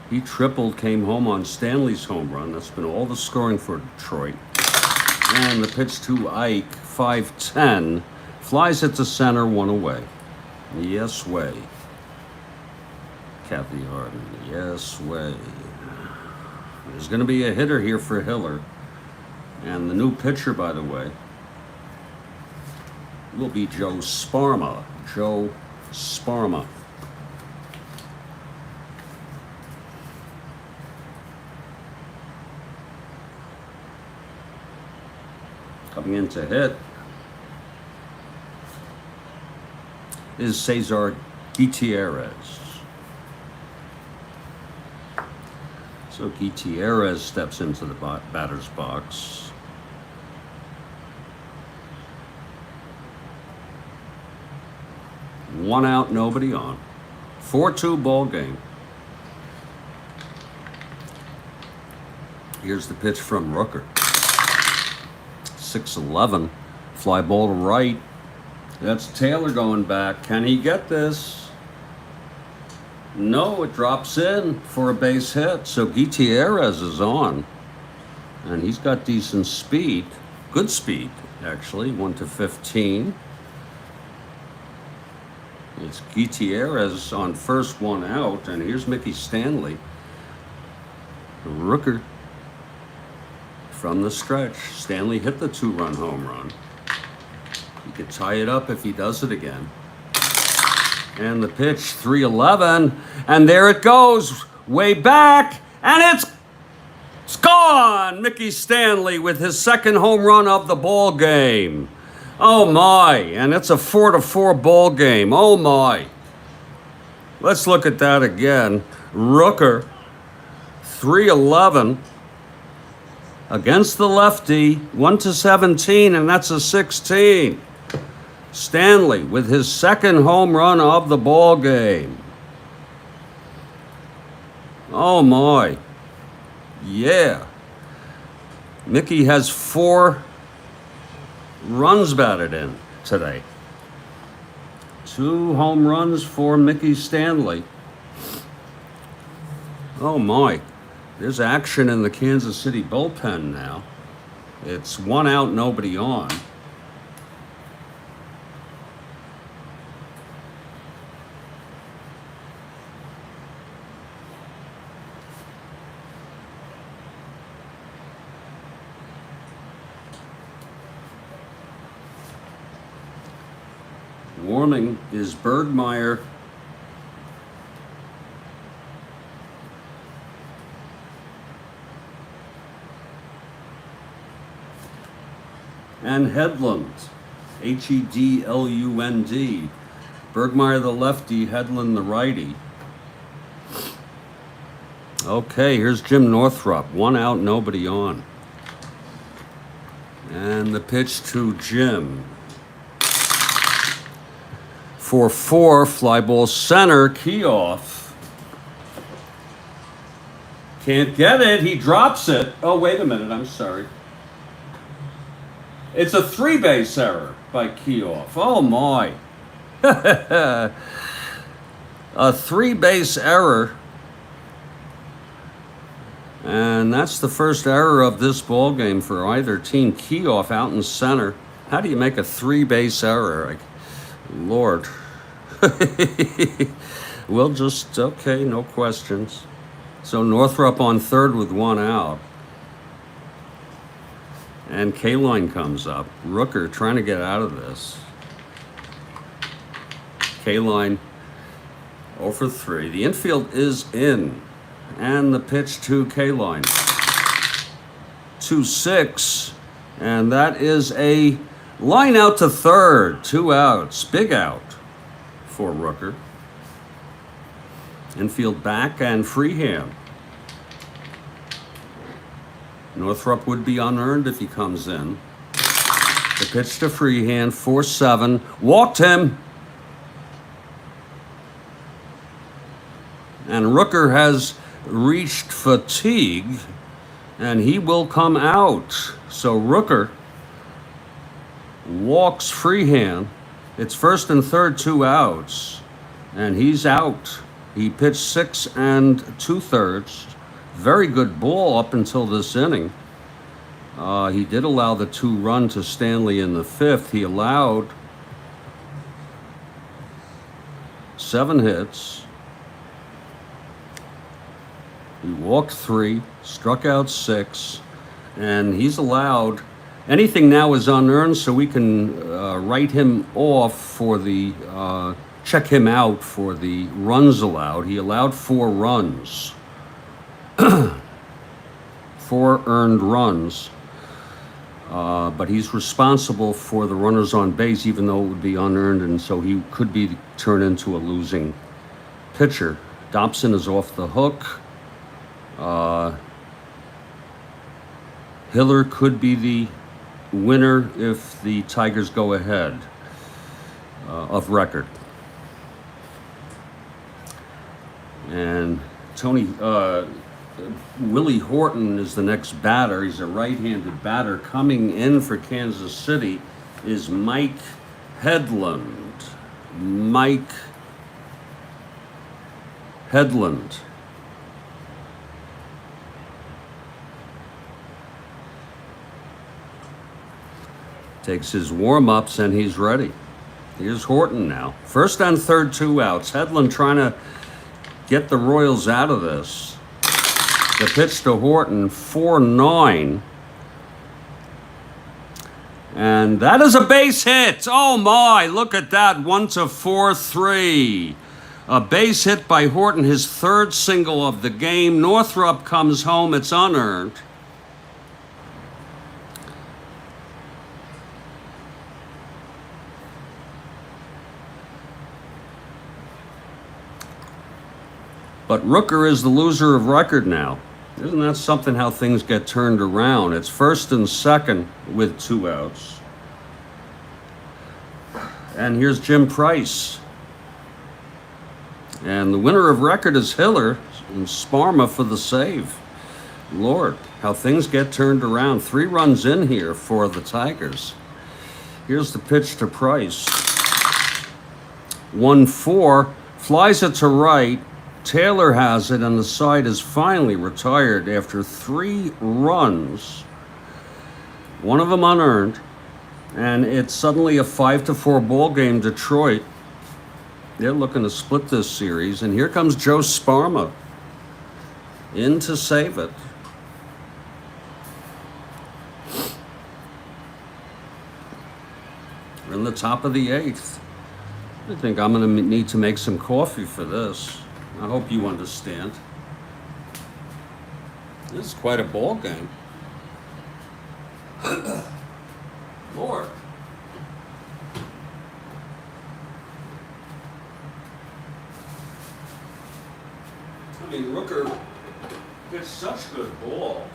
He tripled, came home on Stanley's home run. That's been all the scoring for Detroit. And the pitch to Ike, 5-10. Flies it to center, 1 away. Yes way. Kathy Harden, yes way. There's going to be a hitter here for Hiller. And the new pitcher, by the way, will be Joe Sparma. Joe Sparma. Coming in to hit is Cesar Gutierrez. So Gutierrez steps into the batter's box. One out, nobody on. 4-2 ball game. Here's the pitch from Rooker. 6-11. Fly ball to right. That's Taylor going back. Can he get this? No, it drops in for a base hit. So Gutierrez is on. And he's got decent speed. Good speed, actually. 1-15. It's Gutierrez on first, 1 out. And here's Mickey Stanley. Rooker from the stretch. Stanley hit the 2-run home run. He could tie it up if he does it again. And the pitch, 3-11. And there it goes. Way back. And it's gone. Mickey Stanley with his 2nd home run of the ball game. Oh my. And it's a 4-4 ball game. Oh my. Let's look at that again. Rooker, 3-11. Against the lefty, 1-17, and that's a 16. Stanley with his 2nd home run of the ball game. Oh my. Yeah. Mickey has 4 runs batted in today. 2 home runs for Mickey Stanley. Oh my. There's action in the Kansas City bullpen now. It's 1 out, nobody on. Warming is Bergmeyer. And Hedlund, Hedlund. Bergmeyer the lefty, Hedlund the righty. Okay, here's Jim Northrup. 1 out, nobody on. And the pitch to Jim. 4-4, fly ball center, Keough. Can't get it, he drops it. Oh, wait a minute, I'm sorry. It's a 3-base error by Keough. Oh my. A 3-base error. And that's the first error of this ball game for either team. Keough out in center. How do you make a 3-base error? Lord. We'll just, okay, no questions. So Northrup on third with 1 out. And K-line comes up. Rooker trying to get out of this. K-line 0 for 3. The infield is in. And the pitch to K-line. 2-6. And that is a line out to third. 2 outs. Big out for Rooker. Infield back and freehand. Northrup would be unearned if he comes in. The pitch to freehand, 4-7. Walked him. And Rooker has reached fatigue, and he will come out. So Rooker walks freehand. It's first and third, 2 outs, and he's out. He pitched 6 2/3. Very good ball up until this inning. He did allow the 2-run to Stanley in the 5th. He allowed 7 hits. He walked 3, struck out 6, and he's allowed, anything now is unearned, so we can write him off for the, check him out for the runs allowed. He allowed 4 runs, 4 earned runs, but he's responsible for the runners on base, even though it would be unearned, and so he could be turned into a losing pitcher. Dobson is off the hook. Hiller could be the winner if the Tigers go ahead of record. And Willie Horton is the next batter. He's a right-handed batter. Coming in for Kansas City is Mike Headland. Mike Headland. Takes his warm-ups and he's ready. Here's Horton now. First and third, 2 outs. Headland trying to get the Royals out of this. The pitch to Horton, 4-9. And that is a base hit. Oh my, look at that. 1-4-3. A base hit by Horton, his 3rd single of the game. Northrup comes home. It's unearned. But Rooker is the loser of record now. Isn't that something how things get turned around? It's first and second with 2 outs. And here's Jim Price. And the winner of record is Hiller and Sparma for the save. Lord, how things get turned around. 3 runs in here for the Tigers. Here's the pitch to Price. 1-4, flies it to right. Taylor has it, and the side is finally retired after 3 runs. One of them unearned, and it's suddenly a 5-4 ball game. Detroit, they're looking to split this series, and here comes Joe Sparma in to save it. We're in the top of the 8th. I think I'm going to need to make some coffee for this. I hope you understand. This is quite a ball game. Lord. I mean, Rooker gets such good ball.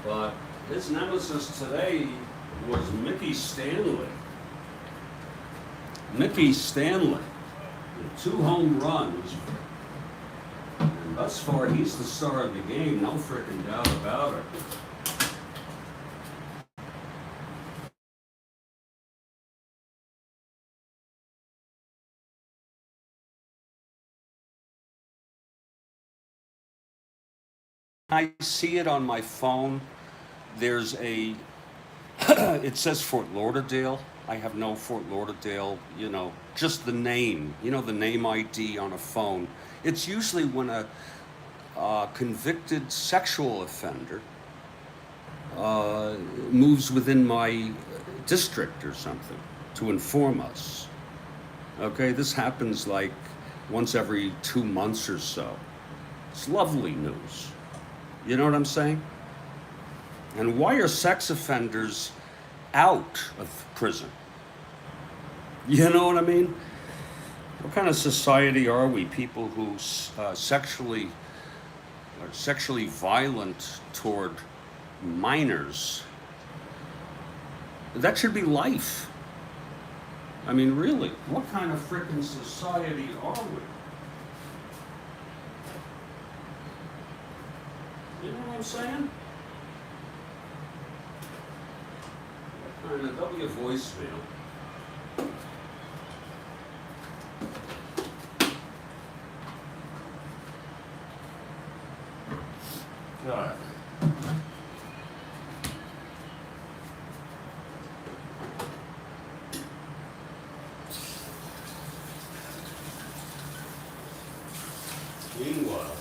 But his nemesis today was Mickey Stanley. Mickey Stanley, with 2 home runs, and thus far he's the star of the game, no frickin' doubt about it. I see it on my phone. There's a, it says Fort Lauderdale. I have no Fort Lauderdale, just the name, the name ID on a phone. It's usually when convicted sexual offender moves within my district or something to inform us. Okay, this happens like once every 2 months or so. It's lovely news. You know what I'm saying? And why are sex offenders out of prison? You know what I mean? What kind of society are we? People who are sexually violent toward minors. That should be life. I mean, really, what kind of frickin' society are we? You know what I'm saying? What kind of W voicemail? God. Meanwhile,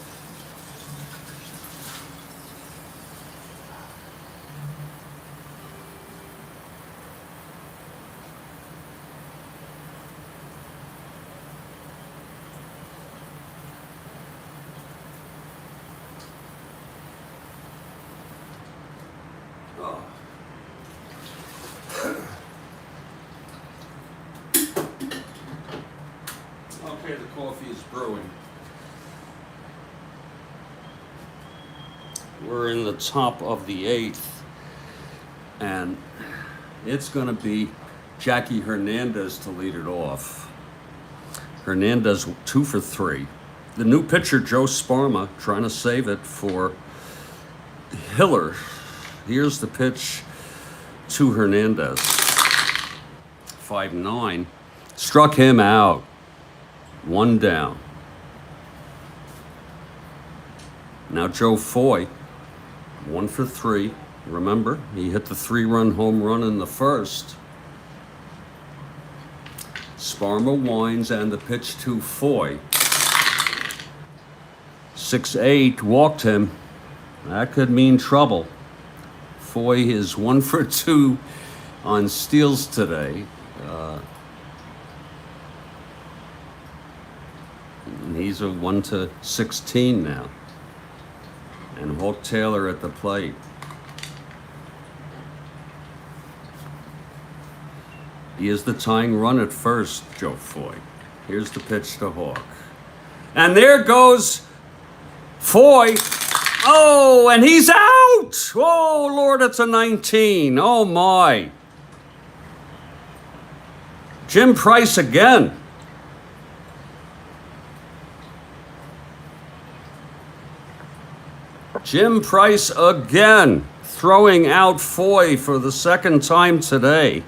oh. Okay, the coffee is brewing. We're in the top of the 8th, and it's going to be Jackie Hernandez to lead it off. Hernandez 2 for 3. The new pitcher, Joe Sparma, trying to save it for Hiller. Here's the pitch to Hernandez. 5-9. Struck him out. 1 down. Now Joe Foy, 1 for 3. Remember, he hit the 3-run home run in the first. Sparma winds, and the pitch to Foy. 6-8, walked him. That could mean trouble. Foy is 1 for 2 on steals today. And he's a 1-16 now. And Hawk Taylor at the plate. He is the tying run at first, Joe Foy. Here's the pitch to Hawk. And there goes Foy. Oh, and he's out! Oh, Lord, it's a 19. Oh, my. Jim Price again. Jim Price again, throwing out Foy for the second time today.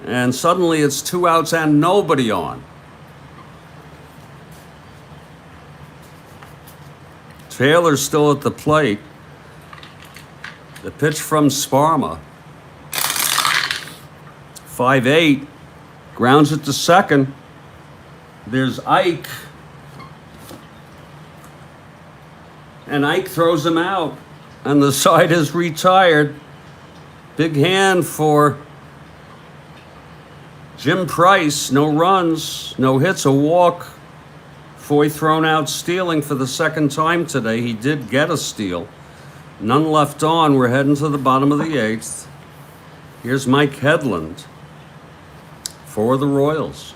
And suddenly it's 2 outs and nobody on. Taylor's still at the plate. The pitch from Sparma. 5-8, grounds it to second. There's Ike. And Ike throws him out, and the side is retired. Big hand for Jim Price. No runs, no hits, a walk. Foy thrown out stealing for the second time today. He did get a steal. None left on. We're heading to the bottom of the 8th. Here's Mike Hedlund for the Royals.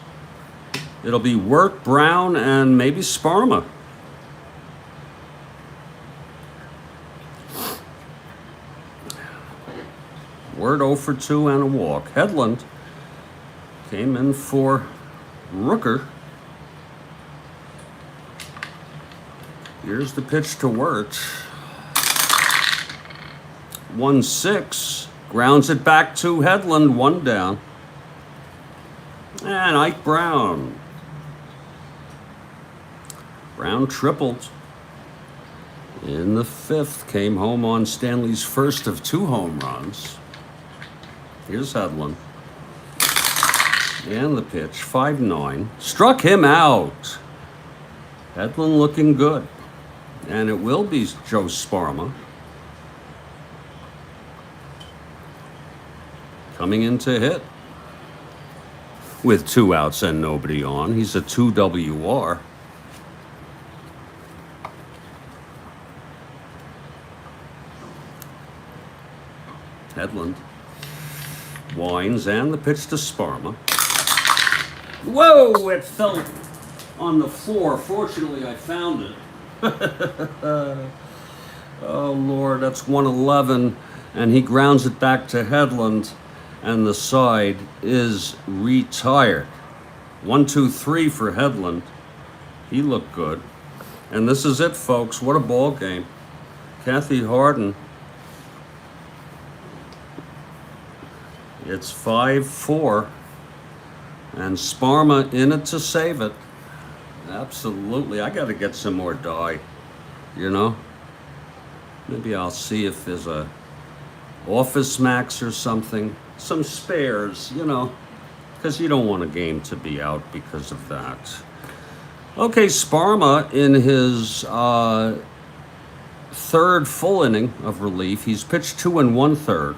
It'll be Wirt, Brown, and maybe Sparma. Wirt 0 for 2 and a walk. Hedlund came in for Rooker. Here's the pitch to Wirt. 1-6. Grounds it back to Hedlund. 1 down. And Ike Brown. Brown tripled in the 5th. Came home on Stanley's first of 2 home runs. Here's Hedlund. And the pitch. 5-9. Struck him out. Hedlund looking good. And it will be Joe Sparma coming in to hit with 2 outs and nobody on. He's a 2 WR. Headland winds, and the pitch to Sparma. Whoa! It fell on the floor. Fortunately, I found it. Oh, Lord, that's 111, and he grounds it back to Headland, and the side is retired. 1-2-3 for Headland. He looked good. And this is it, folks. What a ball game. Kathy Harden. It's 5-4, and Sparma in it to save it. Absolutely. I got to get some more dye, you know. Maybe I'll see if there's a Office Max or something. Some spares, you know, because you don't want a game to be out because of that. Okay, Sparma in his third full inning of relief. He's pitched 2 1/3.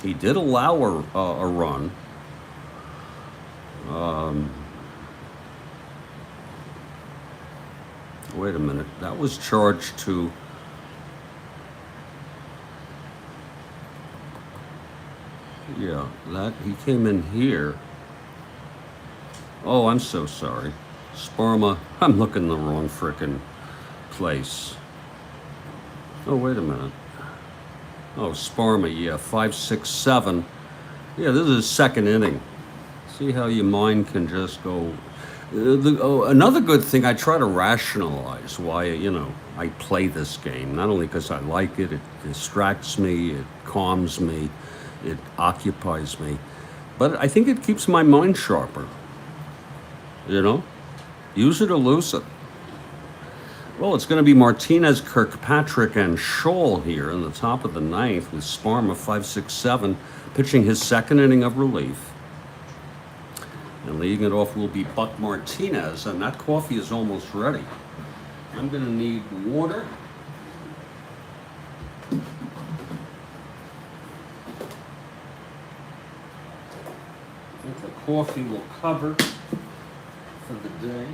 He did allow a run. Wait a minute. That was charged to... Yeah, that he came in here. Oh, I'm so sorry. Sparma, I'm looking the wrong frickin' place. Oh, wait a minute. Oh, Sparma, yeah, 5, 6, 7. Yeah, this is his second inning. See how your mind can just go. Another good thing, I try to rationalize why, you know, I play this game. Not only because I like it, it distracts me, it calms me, it occupies me, but I think it keeps my mind sharper. You know? Use it or lose it. Well, it's going to be Martinez, Kirkpatrick, and Scholl here in the top of the ninth with Sparma 5, 6, 7 pitching his second inning of relief. And leading it off will be Buck Martinez, and that coffee is almost ready. I'm going to need water. I think the coffee will cover for the day.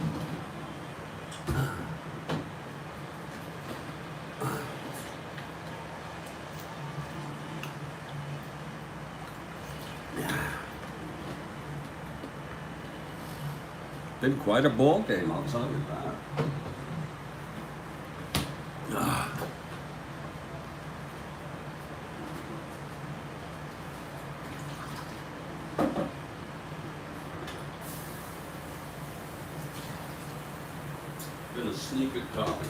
Been quite a ball game, I'll tell you that. Been a sneaker copy.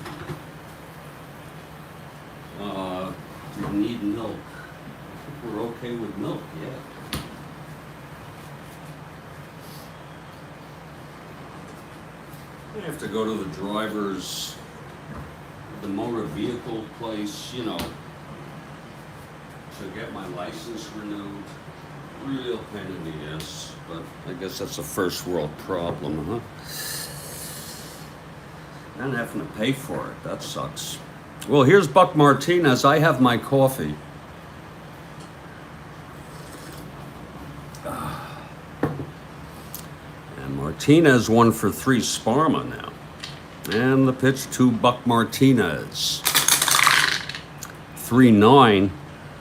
Do you need milk? I think we're okay with milk, yeah. I have to go to the driver's, the motor vehicle place, you know, to get my license renewed. Real pain in the ass, but I guess that's a first world problem, huh? And having to pay for it, that sucks. Well, here's Buck Martinez. I have my coffee. And Martinez 1 for 3, Sparma now. And the pitch to Buck Martinez. 3-9.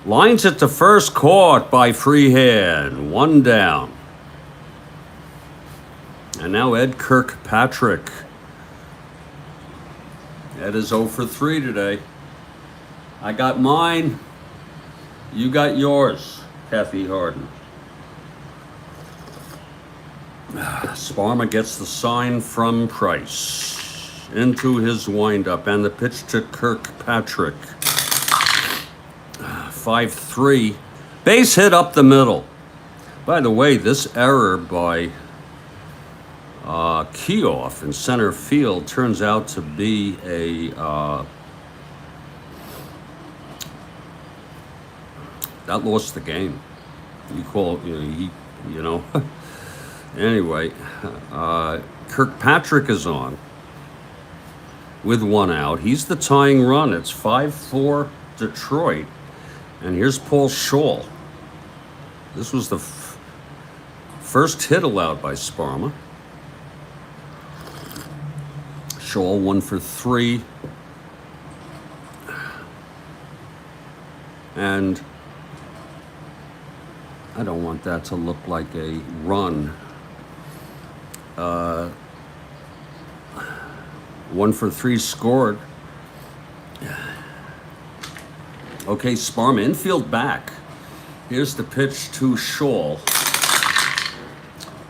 Lines it to first, caught by Freehand. 1 down. And now Ed Kirkpatrick. Ed is 0 for 3 today. I got mine. You got yours, Kathy Harden. Sparma gets the sign from Price into his windup, and the pitch to Kirkpatrick. 5-3. Base hit up the middle. By the way, this error by Keough in center field turns out to be a that lost the game. You call it, you know. Anyway, Kirkpatrick is on. with 1 out. He's the tying run. It's 5-4 Detroit. And here's Paul Scholl. This was the first hit allowed by Sparma. Scholl 1 for 3. And I don't want that to look like a run. 1 for 3 scored. Okay, Sparma infield back. Here's the pitch to Scholl.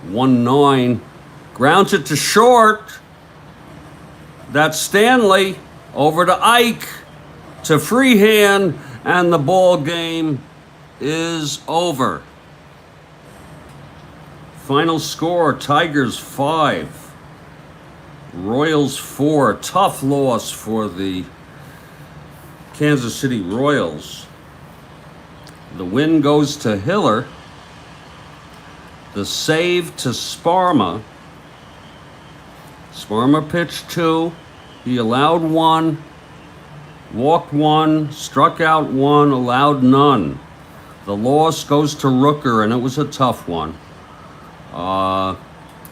1-9. Grounds it to short. That's Stanley. Over to Ike. To Freehand. And the ball game is over. Final score, Tigers 5. Royals 4. Tough loss for the Kansas City Royals. The win goes to Hiller. The save to Sparma. Sparma pitched 2. He allowed 1. Walked 1. Struck out 1. Allowed none. The loss goes to Rooker, and it was a tough one.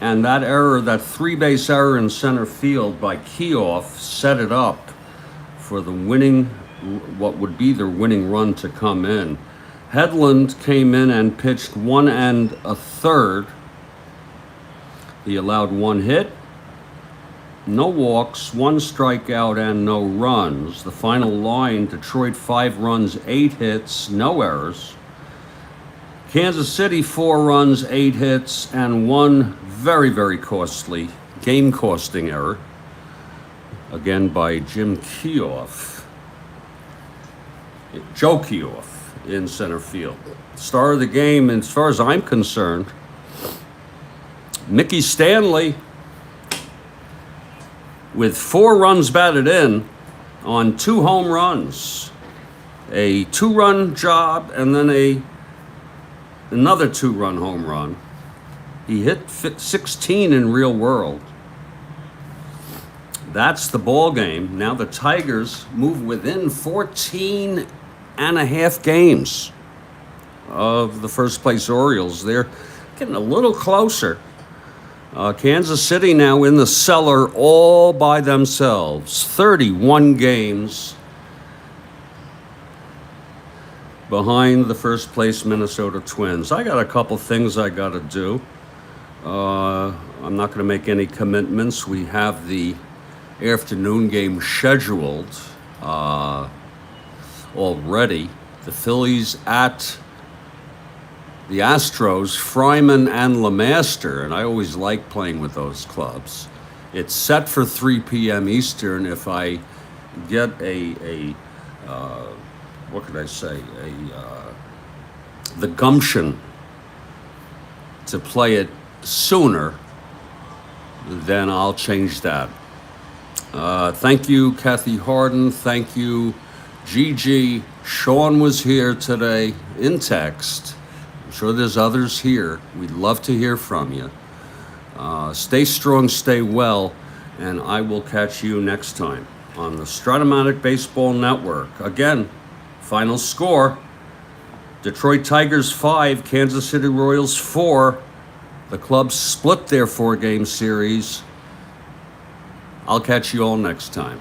And that error, that 3-base error in center field by Keough, set it up for the winning, what would be their winning run to come in. Headland came in and pitched 1 1/3. He allowed 1 hit, no walks, 1 strikeout, and no runs. The final line, Detroit 5 runs, 8 hits, no errors. Kansas City 4 runs, 8 hits, and 1 very, very costly, game-costing error. Again by Jim Keough. Joe Keough in center field. Star of the game, as far as I'm concerned, Mickey Stanley, with 4 runs batted in on 2 home runs. A 2-run job and then another 2-run home run. He hit 16 in real world. That's the ball game. Now the Tigers move within 14 and a half games of the first place Orioles. They're getting a little closer. Kansas City now in the cellar all by themselves. 31 games behind the first place Minnesota Twins. I got a couple things I got to do. I'm not going to make any commitments. We have the afternoon game scheduled already. The Phillies at the Astros, Fryman and LeMaster, and I always like playing with those clubs. It's set for 3 p.m. Eastern. If I get what could I say, the gumption to play it sooner, then I'll change that. Thank you, Kathy Harden. Thank you, Gigi. Sean was here today in text. I'm sure there's others here. We'd love to hear from you. Stay strong, stay well, and I will catch you next time on the Strat-O-Matic Baseball Network. Again, final score, Detroit Tigers 5, Kansas City Royals 4. The clubs split their 4-game series. I'll catch you all next time.